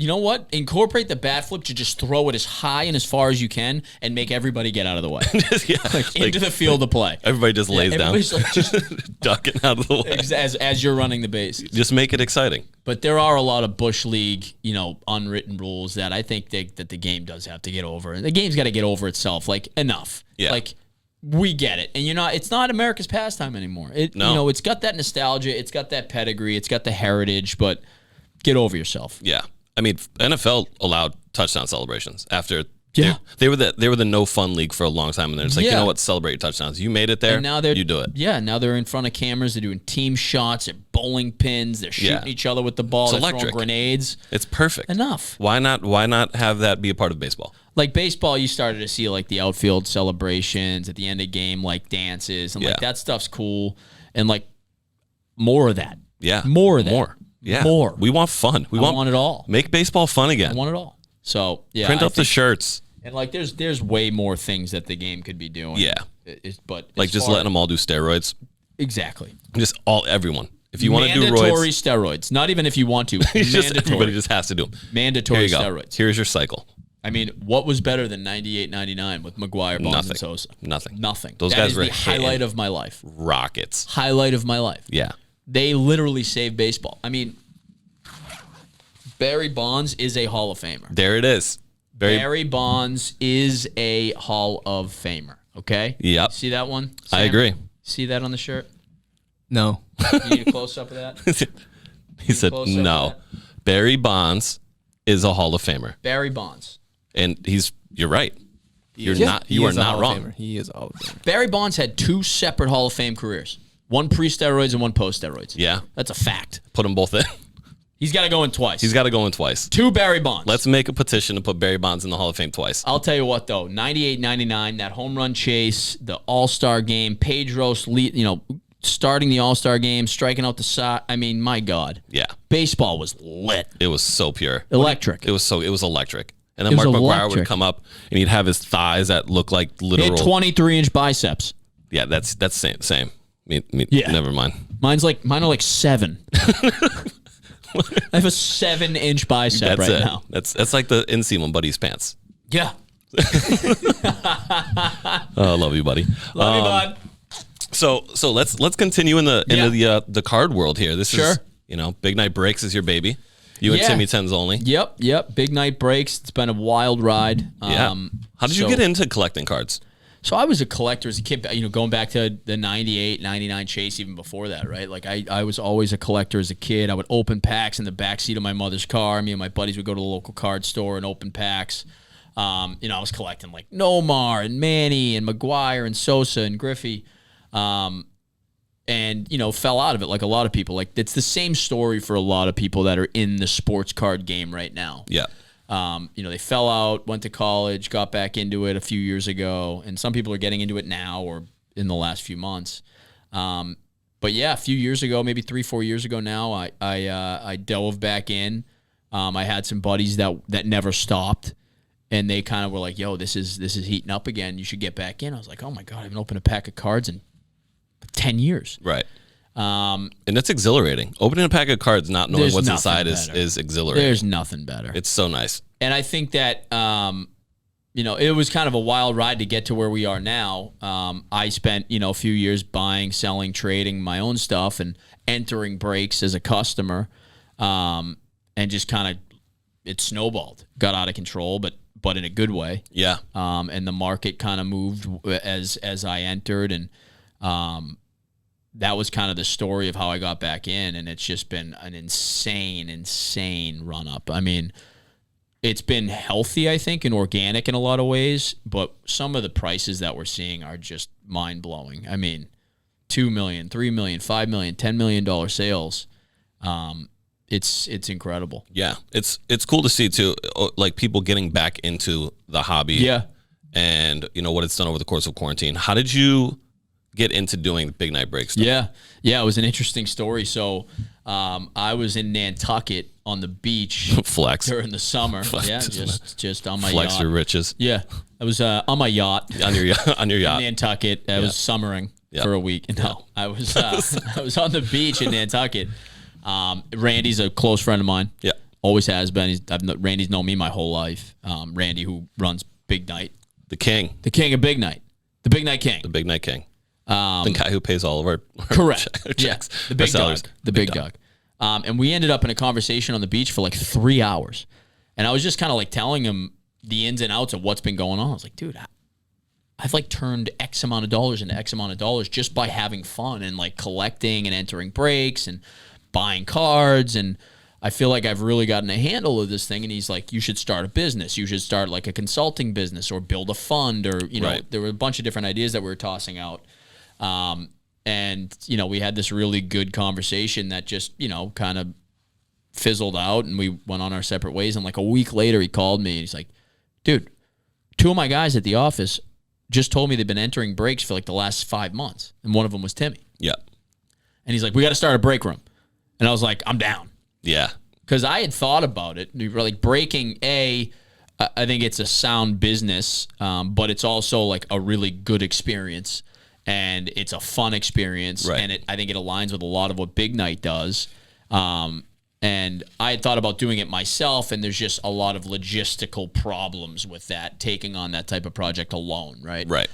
incorporate the bat flip to just throw it as high and as far as you can and make everybody get out of the way. Into the field of play. Everybody just lays down. Everybody's just ducking out of the way. As you're running the base. Just make it exciting. But there are a lot of Bush League, unwritten rules that I think that the game does have to get over. The game's got to get over itself. Enough. Yeah. We get it. And it's not America's pastime anymore. It's got that nostalgia, it's got that pedigree, it's got the heritage, but get over yourself. Yeah. NFL allowed touchdown celebrations after Yeah. They were the no fun league for a long time, and they're just like, you know what, celebrate your touchdowns. You made it there. And now you do it. Yeah, now they're in front of cameras. They're doing team shots. They're bowling pins. They're shooting each other with the ball. They're throwing grenades. It's perfect. Enough. Why not have that be a part of baseball? Like baseball, you started to see like the outfield celebrations at the end of game, like dances, and like that stuff's cool. And like more of that. Yeah. More of that. More. Yeah. More. We want fun. We want it all. Make baseball fun again. I want it all. So yeah. Print up the shirts. And like there's way more things that the game could be doing. Yeah. But like just letting them all do steroids. Exactly. Just everyone. If you want to do roids. Mandatory steroids. Not even if you want to. Everybody just has to do them. Mandatory steroids. Here's your cycle. I mean, what was better than 98, 99 with McGuire, Bonds, and Sosa? Nothing. Those guys were the highlight of my life. Rockets. Highlight of my life. Yeah. They literally saved baseball. I mean, Barry Bonds is a Hall of Famer. There it is. Barry Bonds is a Hall of Famer. Okay? Yep. See that one, Sam? I agree. See that on the shirt? No. You need a close-up of that? He said no. Barry Bonds is a Hall of Famer. Barry Bonds. And you're right. You are not wrong. He is a Hall of Famer. Barry Bonds had 2 separate Hall of Fame careers. One pre-steroids and one post-steroids. Yeah. That's a fact. Put them both in. He's got to go in twice. He's got to go in twice. 2 Barry Bonds. Let's make a petition to put Barry Bonds in the Hall of Fame twice. I'll tell you what, though. 98, 99, that home run chase, the All-Star game, Pedro's starting the All-Star game, striking out the side. I mean, my God. Yeah. Baseball was lit. It was so pure. Electric. It was electric. And then Mark McGuire would come up and he'd have his thighs that look like literal. He had 23-inch biceps. Yeah, that's same. Yeah. Never mind. Mine are like 7. I have a 7-inch bicep now. That's like the inseam on Buddy's pants. Yeah. Oh, love you, buddy. Love you, bud. So let's continue into the card world here. This is Big Night Breaks is your baby. You and Timmy Tens only. Yep. Big Night Breaks. It's been a wild ride. Yeah. How did you get into collecting cards? So I was a collector as a kid, going back to the 98, 99 chase, even before that, right? Like I was always a collector as a kid. I would open packs in the backseat of my mother's car. Me and my buddies would go to the local card store and open packs. I was collecting like Nomar and Manny and McGuire and Sosa and Griffey. And fell out of it like a lot of people. Like it's the same story for a lot of people that are in the sports card game right now. Yeah. They fell out, went to college, got back into it a few years ago, and some people are getting into it now or in the last few months. But yeah, a few years ago, maybe 3-4 years ago now, I dove back in. I had some buddies that never stopped, and they kind of were like, "Yo, this is heating up again. You should get back in." I was like, "Oh my God, I haven't opened a pack of cards in 10 years." Right. And that's exhilarating. Opening a pack of cards, not knowing what's inside is exhilarating. There's nothing better. It's so nice. And I think that, it was kind of a wild ride to get to where we are now. I spent, a few years buying, selling, trading my own stuff and entering breaks as a customer. And just kind of, it snowballed, got out of control, but in a good way. Yeah. And the market kind of moved as I entered, and that was kind of the story of how I got back in, and it's just been an insane run up. I mean, it's been healthy, I think, and organic in a lot of ways, but some of the prices that we're seeing are just mind-blowing. I mean, $2 million, $3 million, $5 million, $10 million sales. It's incredible. Yeah, it's cool to see too, like people getting back into the hobby. Yeah, and what it's done over the course of quarantine. How did you get into doing Big Night Breaks stuff? Yeah, it was an interesting story. So I was in Nantucket on the beach Flex during the summer. Yeah, just on my Flex yacht. your riches. Yeah, I was on my yacht on your yacht. in Nantucket. I was summering for a week. No, I was I was on the beach in Nantucket. Randy's a close friend of mine. Yeah, always has been. Randy's known me my whole life. Randy, who runs Big Night, the king of Big Night, the Big Night King, the Big Night King. The guy who pays all of our correct checks. Yeah, the big dog. The big dog. And we ended up in a conversation on the beach for like 3 hours. And I was just kind of like telling him the ins and outs of what's been going on. I was like, dude, I've like turned X amount of dollars into X amount of dollars just by having fun and like collecting and entering breaks and buying cards. And I feel like I've really gotten a handle of this thing. And he's like, you should start a business. You should start like a consulting business or build a fund, or, there were a bunch of different ideas that we were tossing out. And we had this really good conversation that just, kind of fizzled out, and we went on our separate ways. And like a week later, he called me and he's like, dude, 2 of my guys at the office just told me they've been entering breaks for like the last 5 months, and one of them was Timmy. Yeah. And he's like, we got to start a break room. And I was like, I'm down. Yeah. Because I had thought about it. Like breaking, I think it's a sound business, but it's also like a really good experience. And it's a fun experience. Right. And I think it aligns with a lot of what Big Night does. And I had thought about doing it myself, and there's just a lot of logistical problems with that, taking on that type of project alone, right? Right.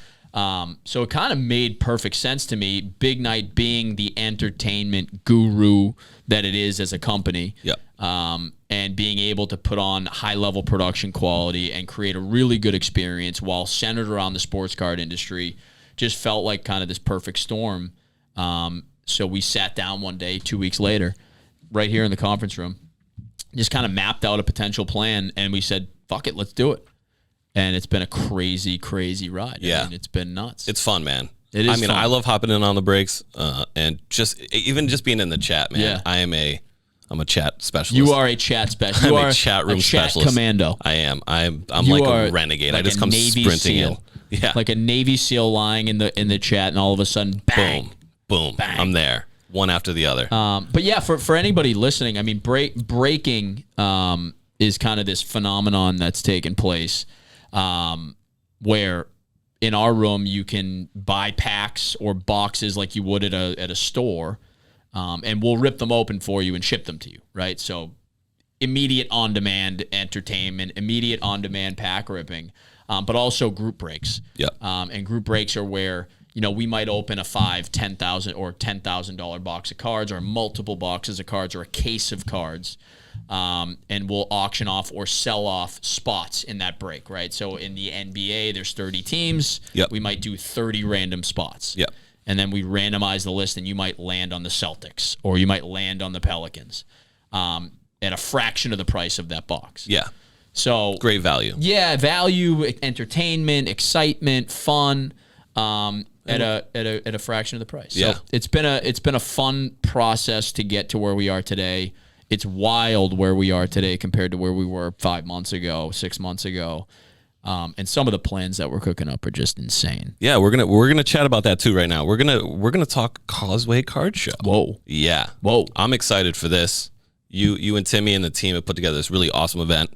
So it kind of made perfect sense to me, Big Night being the entertainment guru that it is as a company, Yep. and being able to put on high-level production quality and create a really good experience while centered around the sports card industry just felt like kind of this perfect storm. So we sat down one day 2 weeks later, right here in the conference room, just kind of mapped out a potential plan, and we said, fuck it, let's do it. And it's been a crazy, crazy ride. Yeah. I mean, it's been nuts. It's fun, man. It is fun. I love hopping in on the breaks, and even being in the chat, man. Yeah. I'm a chat specialist. You are a chat specialist. You I'm are a chat room chat specialist. Commando. I am. I'm You like are a renegade. like I just a come Navy sprinting SEAL. in. Yeah. Like a Navy SEAL lying in the chat, and all of a sudden, bang. Boom. Bang. I'm there. One after the other. But yeah, for anybody listening, I mean, breaking is kind of this phenomenon that's taken place, where in our room you can buy packs or boxes like you would at a store, and we'll rip them open for you and ship them to you, right? So immediate on-demand entertainment, immediate on-demand pack ripping, but also group breaks. Yep. And group breaks are where, we might open a $5,000, $10,000, or $10,000 box of cards, or multiple boxes of cards, or a case of cards, and we'll auction off or sell off spots in that break, right? So in the NBA, there's 30 teams. Yep. We might do 30 random spots. Yep. And then we randomize the list, and you might land on the Celtics, or you might land on the Pelicans, at a fraction of the price of that box. Yeah. So Great value. yeah, value, entertainment, excitement, fun, at a fraction of the price. Yeah. So it's been a fun process to get to where we are today. It's wild where we are today compared to where we were 5 months ago, 6 months ago. And some of the plans that we're cooking up are just insane. Yeah, we're gonna chat about that too right now. We're gonna talk Causeway Card Show. Whoa. Yeah. Whoa. I'm excited for this. You and Timmy and the team have put together this really awesome event.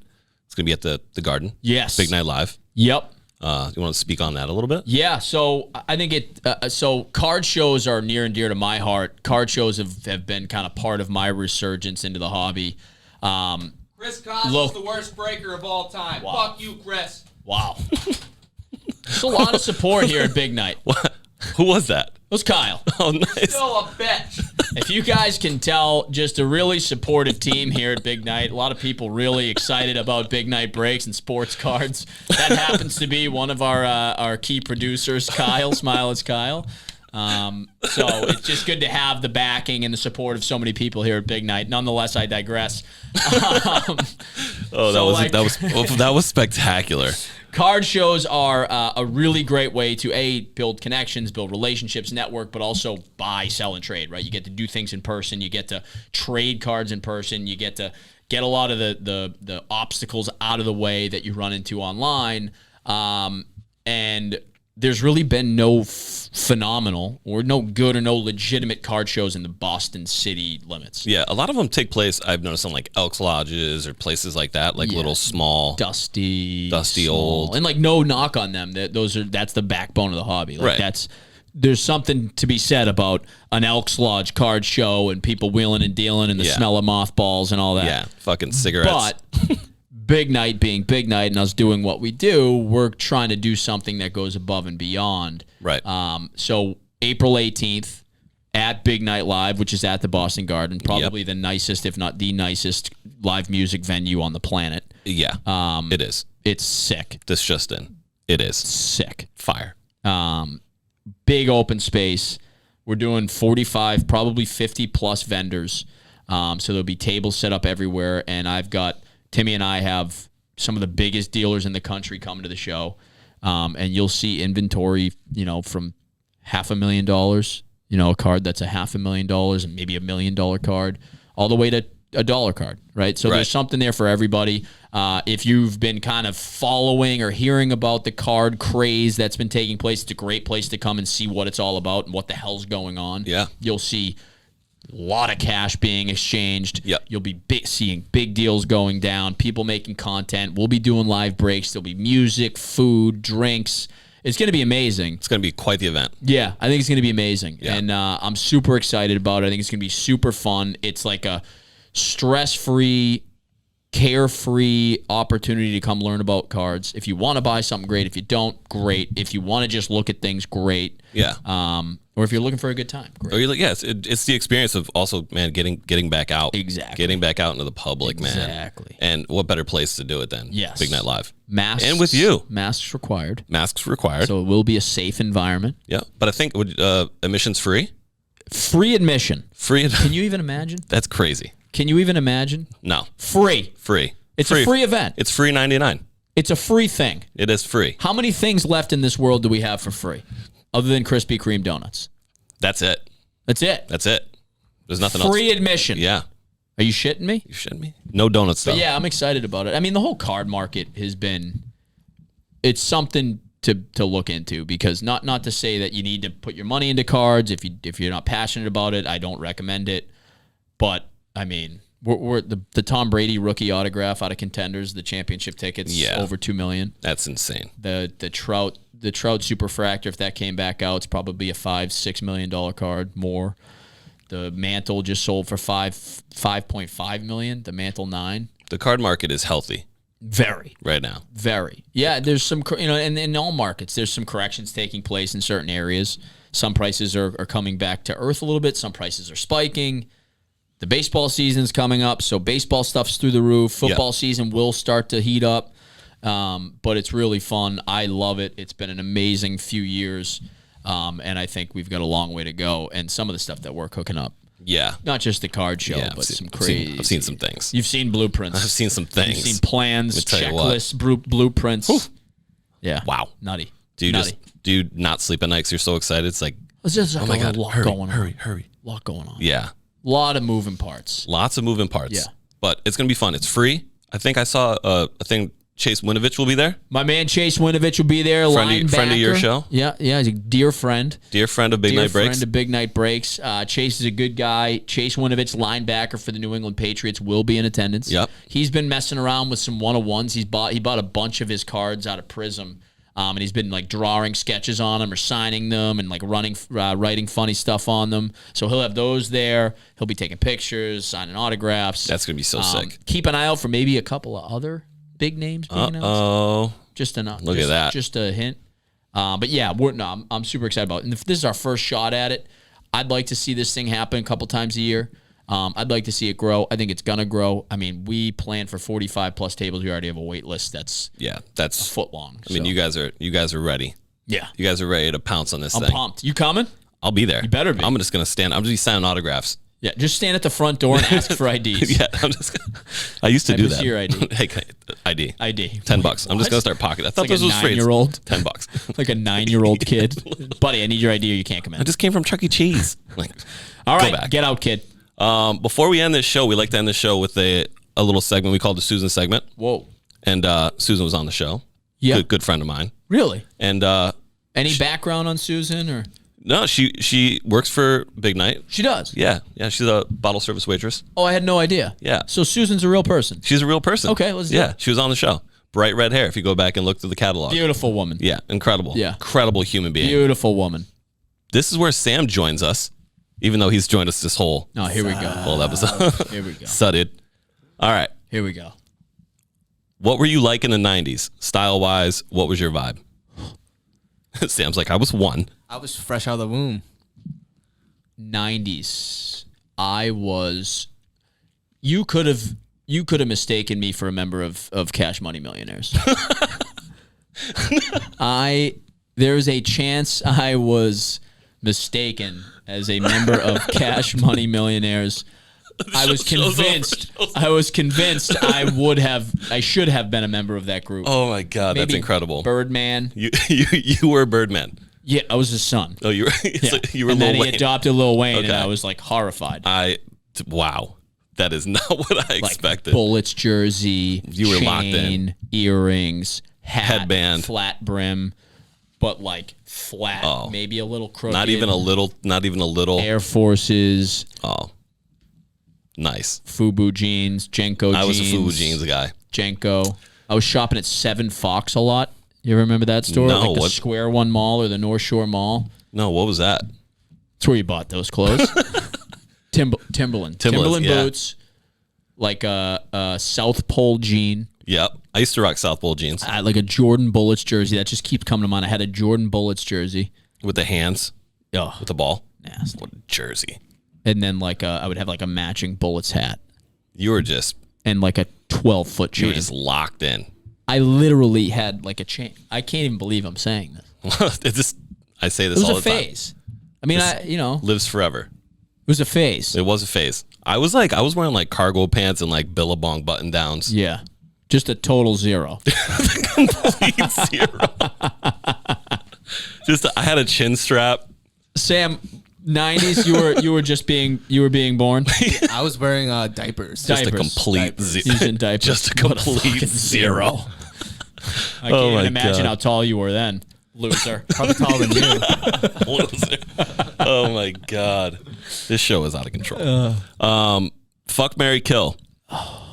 It's gonna be at the Garden. Yes. Big Night Live. Yep. You want to speak on that a little bit? Yeah, so I think so card shows are near and dear to my heart. Card shows have been kind of part of my resurgence into the hobby. Chris Costa's the worst breaker of all time. Wow. Fuck you, Chris. Wow. There's a lot of support here at Big Night. Who was that? It was Kyle. Oh, nice. Still a bitch. If you guys can tell, just a really supportive team here at Big Night. A lot of people really excited about Big Night breaks and sports cards. That happens to be one of our key producers, Kyle. Smile as Kyle. So it's just good to have the backing and the support of so many people here at Big Night. Nonetheless, I digress. That was spectacular. Card shows are a really great way to build connections, build relationships, network, but also buy, sell, and trade, right? You get to do things in person. You get to trade cards in person. You get to get a lot of the obstacles out of the way that you run into online. And there's really been no phenomenal or no good or no legitimate card shows in the Boston city limits. Yeah, a lot of them take place, I've noticed, on like Elks Lodges or places like that, like little small, dusty small. Old, and like no knock on them. That's the backbone of the hobby. Like right. There's something to be said about an Elks Lodge card show and people wheeling and dealing and the smell of mothballs and all that. Yeah, fucking cigarettes. But Big Night being Big Night and us doing what we do, we're trying to do something that goes above and beyond. Right. So April 18th at Big Night Live, which is at the Boston Garden, probably the nicest, if not the nicest, live music venue on the planet. Yeah, it is. It's sick. This just in. It is. Sick. Fire. Big open space. We're doing 45, probably 50 plus vendors. So there'll be tables set up everywhere, and Timmy and I have some of the biggest dealers in the country coming to the show, and you'll see inventory, from $500,000, a card that's $500,000 and maybe $1 million card, all the way to a dollar card, right? So Right. there's something there for everybody. If you've been kind of following or hearing about the card craze that's been taking place, it's a great place to come and see what it's all about and what the hell's going on. Yeah. You'll see a lot of cash being exchanged. Yep. You'll be seeing big deals going down, people making content. We'll be doing live breaks. There'll be music, food, drinks. It's going to be amazing. It's going to be quite the event. Yeah, I think it's going to be amazing. Yeah. And I'm super excited about it. I think it's going to be super fun. It's like a stress-free, carefree opportunity to come learn about cards. If you want to buy something, great. If you don't, great. If you want to just look at things, great. Yeah. Or if you're looking for a good time, great. Or you're like, yeah, it's the experience of also, man, getting back out. Exactly. Getting back out into the public, man. Exactly. And what better place to do it than Yes. Big Night Live? Masks. And with you. Masks required. Masks required. So it will be a safe environment. Yeah. But I think admission's free. Free admission. Free. Can you even imagine? That's crazy. Can you even imagine? No. Free. Free. It's a free event. It's free 99. It's a free thing. It is free. How many things left in this world do we have for free other than Krispy Kreme donuts? That's it. That's it. That's it. There's nothing else. Free admission. Yeah. Are you shitting me? You shouldn't be. No donuts though. But yeah, I'm excited about it. I mean, the whole card market has been, it's something to look into, because not to say that you need to put your money into cards. If you're not passionate about it, I don't recommend it. But I mean, we're the Tom Brady rookie autograph out of Contenders, the championship tickets, over $2 million. That's insane. The Trout Superfractor, if that came back out, it's probably a $5-6 million card more. The Mantle just sold for $5.5 million. The Mantle 9. The card market is healthy Very. right now. Very. Yeah, there's some, in all markets, there's some corrections taking place in certain areas. Some prices are coming back to earth a little bit. Some prices are spiking. The baseball season's coming up, so baseball stuff's through the roof. Football season will start to heat up, but it's really fun. I love it. It's been an amazing few years, and I think we've got a long way to go. And some of the stuff that we're cooking up, Yeah. not just the card show, Yeah, but some crazy. I've seen some things. You've seen blueprints. I've seen some things. You've seen plans, Let me tell you what. checklists, blueprints. Whew. Yeah. Wow. Nutty. Do you Nutty. do you not sleep at night 'cause you're so excited? It's like, It's just oh my God, a lot hurry, going on. hurry. A lot going on. Yeah. A lot of moving parts. Lots of moving parts. Yeah. But it's going to be fun. It's free. I think I saw a thing. Chase Winovich will be there. My man Chase Winovich will be there. Friend of your linebacker. show? Yeah, he's a dear friend. Dear friend of Big Night Breaks. Friend of Big Night Breaks. Chase is a good guy. Chase Winovich, linebacker for the New England Patriots, will be in attendance. Yep. He's been messing around with some 101s. He bought a bunch of his cards out of Prism. And he's been like drawing sketches on them or signing them and like writing funny stuff on them. So he'll have those there. He'll be taking pictures, signing autographs. That's going to be so sick. Keep an eye out for maybe a couple of other big names being announced. Oh. Just enough. Look at that. Just a hint. But yeah, I'm super excited about it. And if this is our first shot at it, I'd like to see this thing happen a couple times a year. I'd like to see it grow. I think it's going to grow. I mean, we plan for 45 plus tables. We already have a wait list that's Yeah, a that's. foot long. I mean, you guys are ready. Yeah. You guys are ready to pounce on this I'm thing. pumped. You coming? I'll be there. You better be. I'm just gonna stand. I'm just be signing autographs. Yeah, just stand at the front door and ask for IDs. Yeah, I'm just. I used to Let do me that. see your ID. Hey, ID. ID. $10. I'm just What? gonna start pocketing. I thought like this a was free. 9-year-old? $10. Like a 9-year-old kid. Buddy, I need your ID or you can't come in. I just came from Chuck E. Cheese. Like, All go right, back. get out, kid. Before we end this show, we like to end the show with a little segment we call the Susan segment. Whoa. And Susan was on the show. Yeah. Good friend of mine. Really? And Any background on Susan or? no, she works for Big Night. She does. Yeah, she's a bottle service waitress. Oh, I had no idea. Yeah. So Susan's a real person. She's a real person. Okay, let's do Yeah, it. she was on the show. Bright red hair. If you go back and look through the catalog. Beautiful woman. Yeah, incredible. Yeah. Incredible human being. Beautiful woman. This is where Sam joins us, even though he's joined us this whole Oh, here we go. episode. Here we go. Sudded. All right. Here we go. What were you like in the 90s? Style-wise, what was your vibe? Sam's like, I was one. I was fresh out of the womb. 90s. I was. You could have mistaken me for a member of Cash Money Millionaires. There's a chance I was mistaken as a member of Cash Money Millionaires. I was convinced I should have been a member of that group. Oh my God, that's Maybe incredible. Birdman. You were Birdman. Yeah, I was his son. Oh, you were Yeah. you were And Lil then Wayne. he adopted Lil Wayne, and Okay. I was like horrified. Wow. That is not what I expected. Bullets jersey, You were chain, locked in. Earrings, hat, Headband. flat brim, but like flat, maybe a little crooked. Not even a little. Air Forces. Oh, nice. Fubu jeans, Jenko jeans. I was a Fubu jeans guy. Jenko. I was shopping at 7 Fox a lot. You remember that store? No, like the what? Square One Mall or the North Shore Mall. No, what was that? That's where you bought those clothes. Timberland yeah. boots, like a South Pole jean. Yep. I used to rock South Pole jeans. I had like a Jordan Bullets jersey. That just keeps coming to mind. I had a Jordan Bullets jersey. With the hands? Oh, With the ball? nasty. What a jersey. And then like I would have like a matching Bullets hat You were just and like a 12-foot you chain. were just locked in. I literally had like a chain. I can't even believe I'm saying this. It's just I say this It was all a the time. phase. I mean, it Lives forever. was a phase. It was a phase. I was wearing like cargo pants and like Billabong button downs. Yeah. Just a total zero. Complete zero. I had a chin strap. Sam, 90s, you were being born. I was wearing diapers. Just a Diapers. complete Using diapers. Just a What complete fucking zero. I can't Oh my even imagine God. how tall you were then, loser. Probably taller than you. Loser. Oh my God. This show is out of control. Fuck, marry, kill.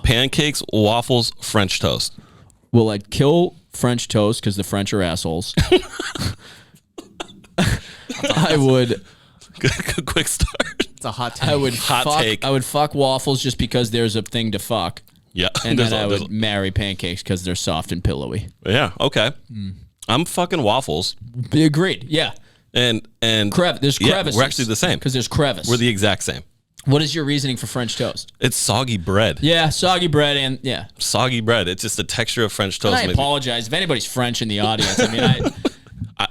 Pancakes, waffles, French toast. Well, I'd kill French toast because the French are assholes. I would. Quick start. It's a hot take. I would Hot fuck, take. I would fuck waffles just because there's a thing to fuck, Yeah. and There's then I a- would marry pancakes because they're soft and pillowy. Yeah. Okay. I'm fucking waffles. Agreed. Yeah. And There's yeah, crevices. we're actually the same. Because there's crevice. We're the exact same. What is your reasoning for French toast? It's soggy bread. Yeah, soggy bread and yeah. Soggy bread. It's just the texture of French And toast. I maybe. apologize if anybody's French in the audience. I mean,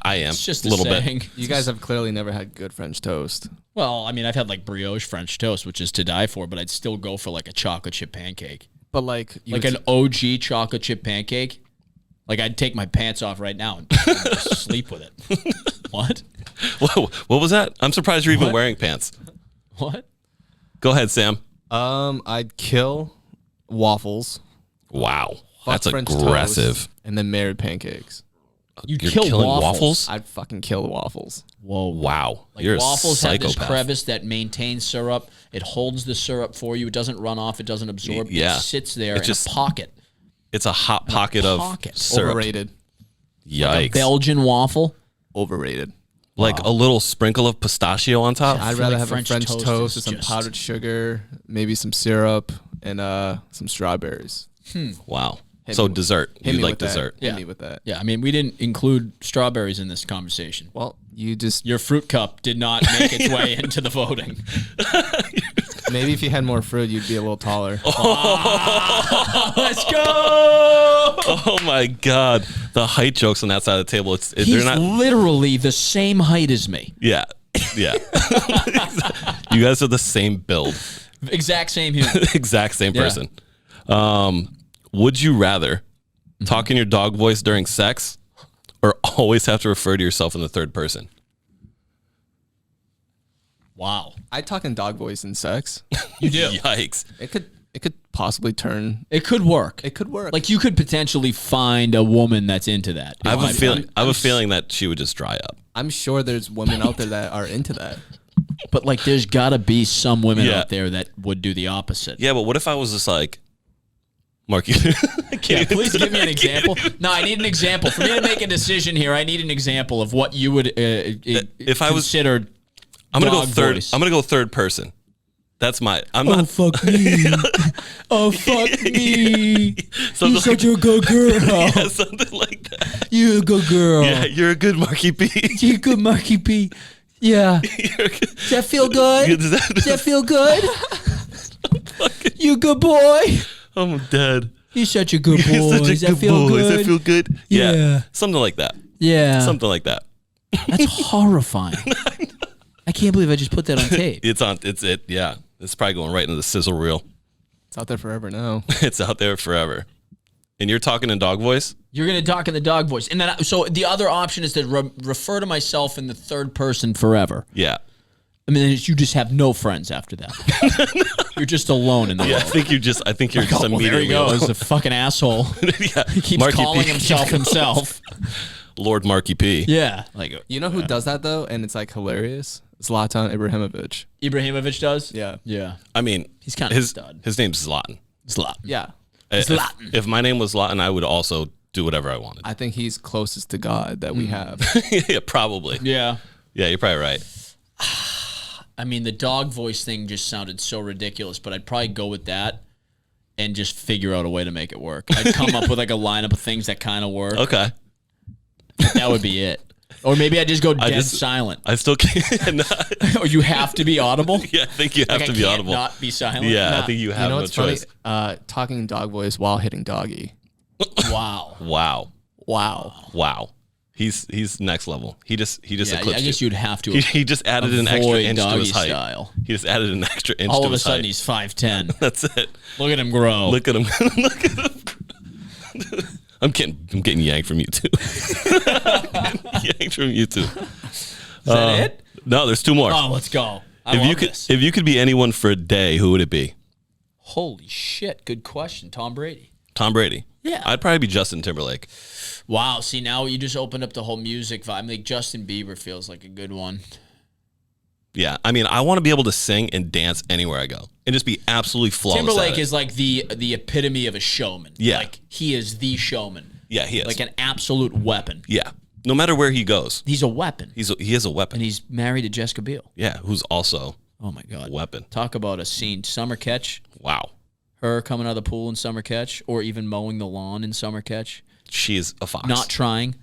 I am. it's just a little saying. bit. You guys have clearly never had good French toast. Well, I mean, I've had like brioche French toast, which is to die for, but I'd still go for like a chocolate chip pancake. But like, Like an OG chocolate chip pancake. Like I'd take my pants off right now and just sleep with it. What? What was that? I'm surprised you're even What? wearing pants. What? Go ahead, Sam. I'd kill waffles. Wow. Fuck That's French aggressive. toast, and then marry pancakes. You'd You're kill killing waffles? I'd fucking kill waffles. Whoa. Wow. Like You're waffles a have this psychopath. crevice that maintains syrup. It holds the syrup for you. It doesn't run off. It doesn't absorb. Yeah. It sits there It's in just a pocket. It's a hot pocket pocket. of syrup. Overrated. Yikes. Belgian waffle. Overrated. Like a little sprinkle of pistachio on top. I'd feel rather like have French a French toast toast is with some just- powdered sugar, maybe some syrup, and some strawberries. Wow. Hit So me with- dessert. Hit You me like with that. dessert. Hit Yeah. me with that. Yeah, I mean, we didn't include strawberries in this conversation. Well, you just Your fruit cup did not make its way into the voting. maybe if you had more fruit, you'd be a little taller. Let's go! Oh my God. The height jokes on that side of the table. They're He's not. literally the same height as me. Yeah. Yeah. You guys are the same build. Exact same human. Exact same Yeah. person. Would you rather talk in your dog voice during sex or always have to refer to yourself in the third person? Wow. I talk in dog voice in sex. You do. Yikes. It could possibly turn. It could work. It could work. Like you could potentially find a woman that's into that. I have a feeling that she would just dry up. I'm sure there's women out there that are into that. But like there's got to be some women Yeah. out there that would do the opposite. Yeah, but what if I was just like, Marckie? Yeah, please give me an example. No, I need an example. For me to make a decision here, I need an example of what you would If I was- consider I'm gonna go dog third. voice. I'm gonna go third person. That's my. I'm not. fuck me. Oh, fuck me. Something You're such a good girl. yeah, something like that. You're a good girl. Yeah, you're a good Marckie P. You're a good Marckie P. Yeah. You're a good- Does that feel good? Does Does that feel good? You a good boy? I'm dead. You're such a good boy. You're such a Does that good feel boy. good? Does that feel good? Yeah. Something like that. Yeah. Something like that. That's horrifying. I can't believe I just put that on tape. It's on. It's it. Yeah. It's probably going right into the sizzle reel. It's out there forever now. It's out there forever. And you're talking in dog voice? You're going to talk in the dog voice. And then, so the other option is to refer to myself in the third person forever. Yeah. I mean, you just have no friends after that. You're just alone in the Yeah, world. I think you're just Well, immediately there he goes, alone. the fucking asshole. Yeah. He keeps Marckie calling P. himself. Lord Marckie P. Yeah. Like You know who does that though, and it's like hilarious? Zlatan Ibrahimovic. Ibrahimovic does? Yeah. Yeah. I mean, He's kind of a stud. His name's Zlatan. Zlatan. Yeah. Zlatan. If my name was Zlatan, I would also do whatever I wanted. I think he's closest to God that we have. Yeah, probably. Yeah. Yeah, you're probably right. I mean, the dog voice thing just sounded so ridiculous, but I'd probably go with that and just figure out a way to make it work. I'd come up with like a lineup of things that kind of work. Okay. That would be it. Or maybe I just go dead silent. I still can't. Or you have to be audible? Yeah, I think you have Like to I be can't audible. not be silent? Yeah, Nah. I think you have You know no what's funny? choice. Talking dog voice while hitting doggy. Wow. Wow. Wow. Wow. He's next level. He just Yeah, eclipsed I guess you. you'd have to He just added an extra avoid inch to his doggy height. style. He just added an extra inch All to of a his sudden, height. he's 5'10". That's it. Look at him grow. Look at him. Look at him. I'm getting yanked from you too. Yanked from you too. Is that it? No, there's two more. Oh, let's go. I love this. If you could be anyone for a day, who would it be? Holy shit. Good question. Tom Brady. Tom Brady. Yeah. I'd probably be Justin Timberlake. Wow. See, now you just opened up the whole music vibe. Like Justin Bieber feels like a good one. Yeah, I mean, I want to be able to sing and dance anywhere I go and just be absolutely flawless. Timberlake at it. is like the epitome of a showman. Yeah. Like he is the showman. Yeah, he is. Like an absolute weapon. Yeah, no matter where he goes, He's a weapon. he is a weapon. And he's married to Jessica Biel. Yeah, who's also Oh my God. a weapon. Talk about a scene. Summer Catch. Wow, Her coming out of the pool in Summer Catch, or even mowing the lawn in Summer Catch. she's a fox. Not trying.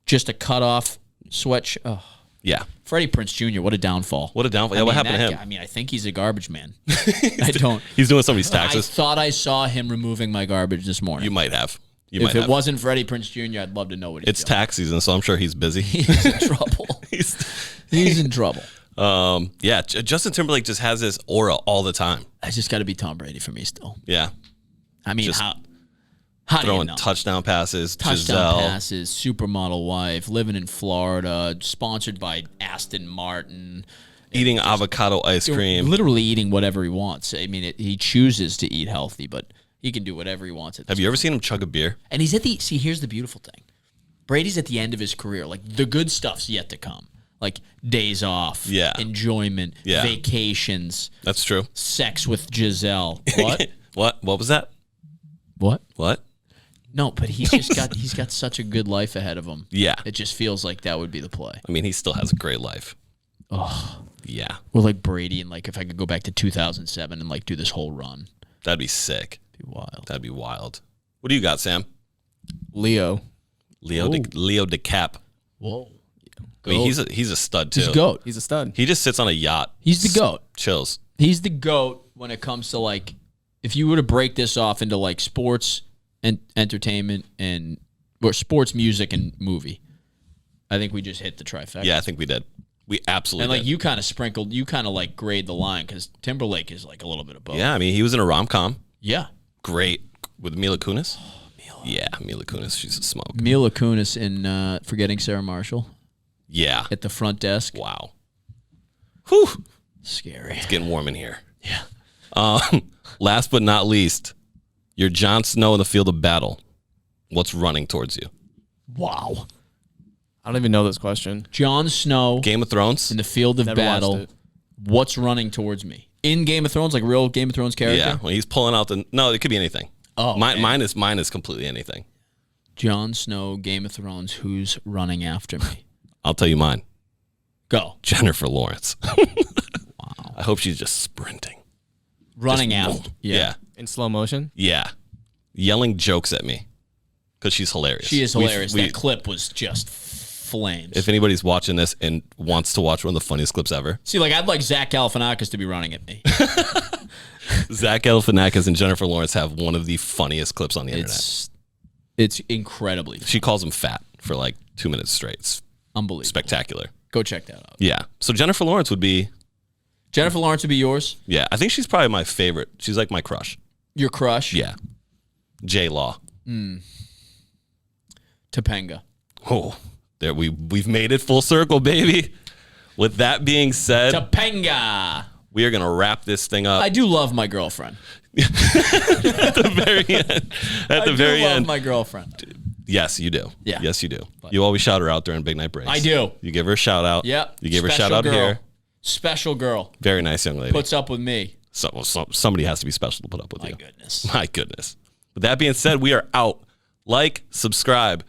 Just a cut off sweat. Oh. Yeah, Freddie Prinze Jr., what a downfall. what a downfall. Yeah, what happened to him? I think he's a garbage man. I don't. He's doing somebody's I taxes. thought I saw him removing my garbage this morning. You might have. You If might it have. wasn't Freddie Prinze Jr., I'd love to know what he's It's doing. tax season, so I'm sure he's busy. He's in trouble. He's in trouble. Yeah, Justin Timberlake just has this aura all the time. I just got to be Tom Brady for me still. Yeah, I mean, Just how do you throwing know? touchdown passes. Touchdown Giselle. passes, supermodel wife, living in Florida, sponsored by Aston Martin. Eating avocado ice cream. Literally eating whatever he wants. I mean, he chooses to eat healthy, but he can do whatever he wants. Have you ever seen him chug a beer? And he's at the, see, here's the beautiful thing. Brady's at the end of his career. Like, the good stuff's yet to come. Like, days off, Yeah. enjoyment, Yeah. vacations, That's true. sex with Giselle. What? What was that? What? What? No, but he's got such a good life ahead of him. Yeah. It just feels like that would be the play. I mean, he still has a great life. Oh. Yeah. Or like Brady, and like if I could go back to 2007 and like do this whole run. That'd be sick. It'd be wild. That'd be wild. What do you got, Sam? Leo. Leo DeCap. Whoa. I mean, he's a stud too. He's a GOAT. He's a stud. He just sits on a yacht. He's the GOAT. Chills. He's the GOAT when it comes to like, if you were to break this off into like sports and entertainment and or sports, music, and movie, I think we just hit the trifecta. Yeah, I think we did. We absolutely And like did. you kind of like grade the line because Timberlake is like a little bit of both. Yeah, I mean, he was in a rom-com. Yeah. Great. With Mila Kunis. Yeah, Mila Kunis. She's a smoke. Mila Kunis in Forgetting Sarah Marshall Yeah. at the front desk. Wow. Whew. Scary. It's getting warm in here. Yeah. Last but not least, you're Jon Snow in the field of battle. What's running towards you? Wow. I don't even know this question. Jon Snow Game of Thrones? in the field of Never watched battle. it. What's running towards me? In Game of Thrones, like real Game of Thrones character? Yeah, when he's pulling out the... No, it could be anything. Oh, mine is completely anything. Jon Snow, Game of Thrones, who's running after me? I'll tell you mine. Go. Jennifer Lawrence. Wow. I hope she's just sprinting. Running Just- out. Yeah. In slow motion? Yeah. Yelling jokes at me. Because she's hilarious. She is hilarious. We- That clip was just flames. if anybody's watching this and wants to watch one of the funniest clips ever, See, like I'd like Zach Galifianakis to be running at me. Zach Galifianakis and Jennifer Lawrence have one of the funniest clips on the internet. It's incredibly She calls him fat for like 2 minutes straight. It's unbelievable. spectacular. Go check that out. Yeah. So Jennifer Lawrence would be, Jennifer Lawrence would be yours. yeah, I think she's probably my favorite. She's like my crush. Your crush. Yeah. J Law. Topanga. Oh, there we've made it full circle, baby. With that being said, Topanga. We are going to wrap this thing up. I do love my girlfriend. At the very end. At the very love end. my girlfriend. Yes, you do. Yeah. Yes, you do. You always shout her out during Big Night Breaks. I do. You give her a shout out. Yep. You gave her a Special shout out girl. here. Special girl. Very nice young lady. Puts up with me. Somebody has to be special to put up with you. My goodness. My goodness. With that being said, we are out. Like, subscribe.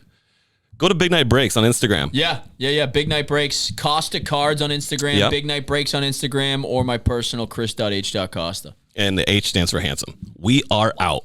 Go to Big Night Breaks on Instagram. Yeah. Big Night Breaks. Costa Cards on Instagram. Yep. Big Night Breaks on Instagram. Or my personal Chris.h.Costa. And the H stands for handsome. We are out.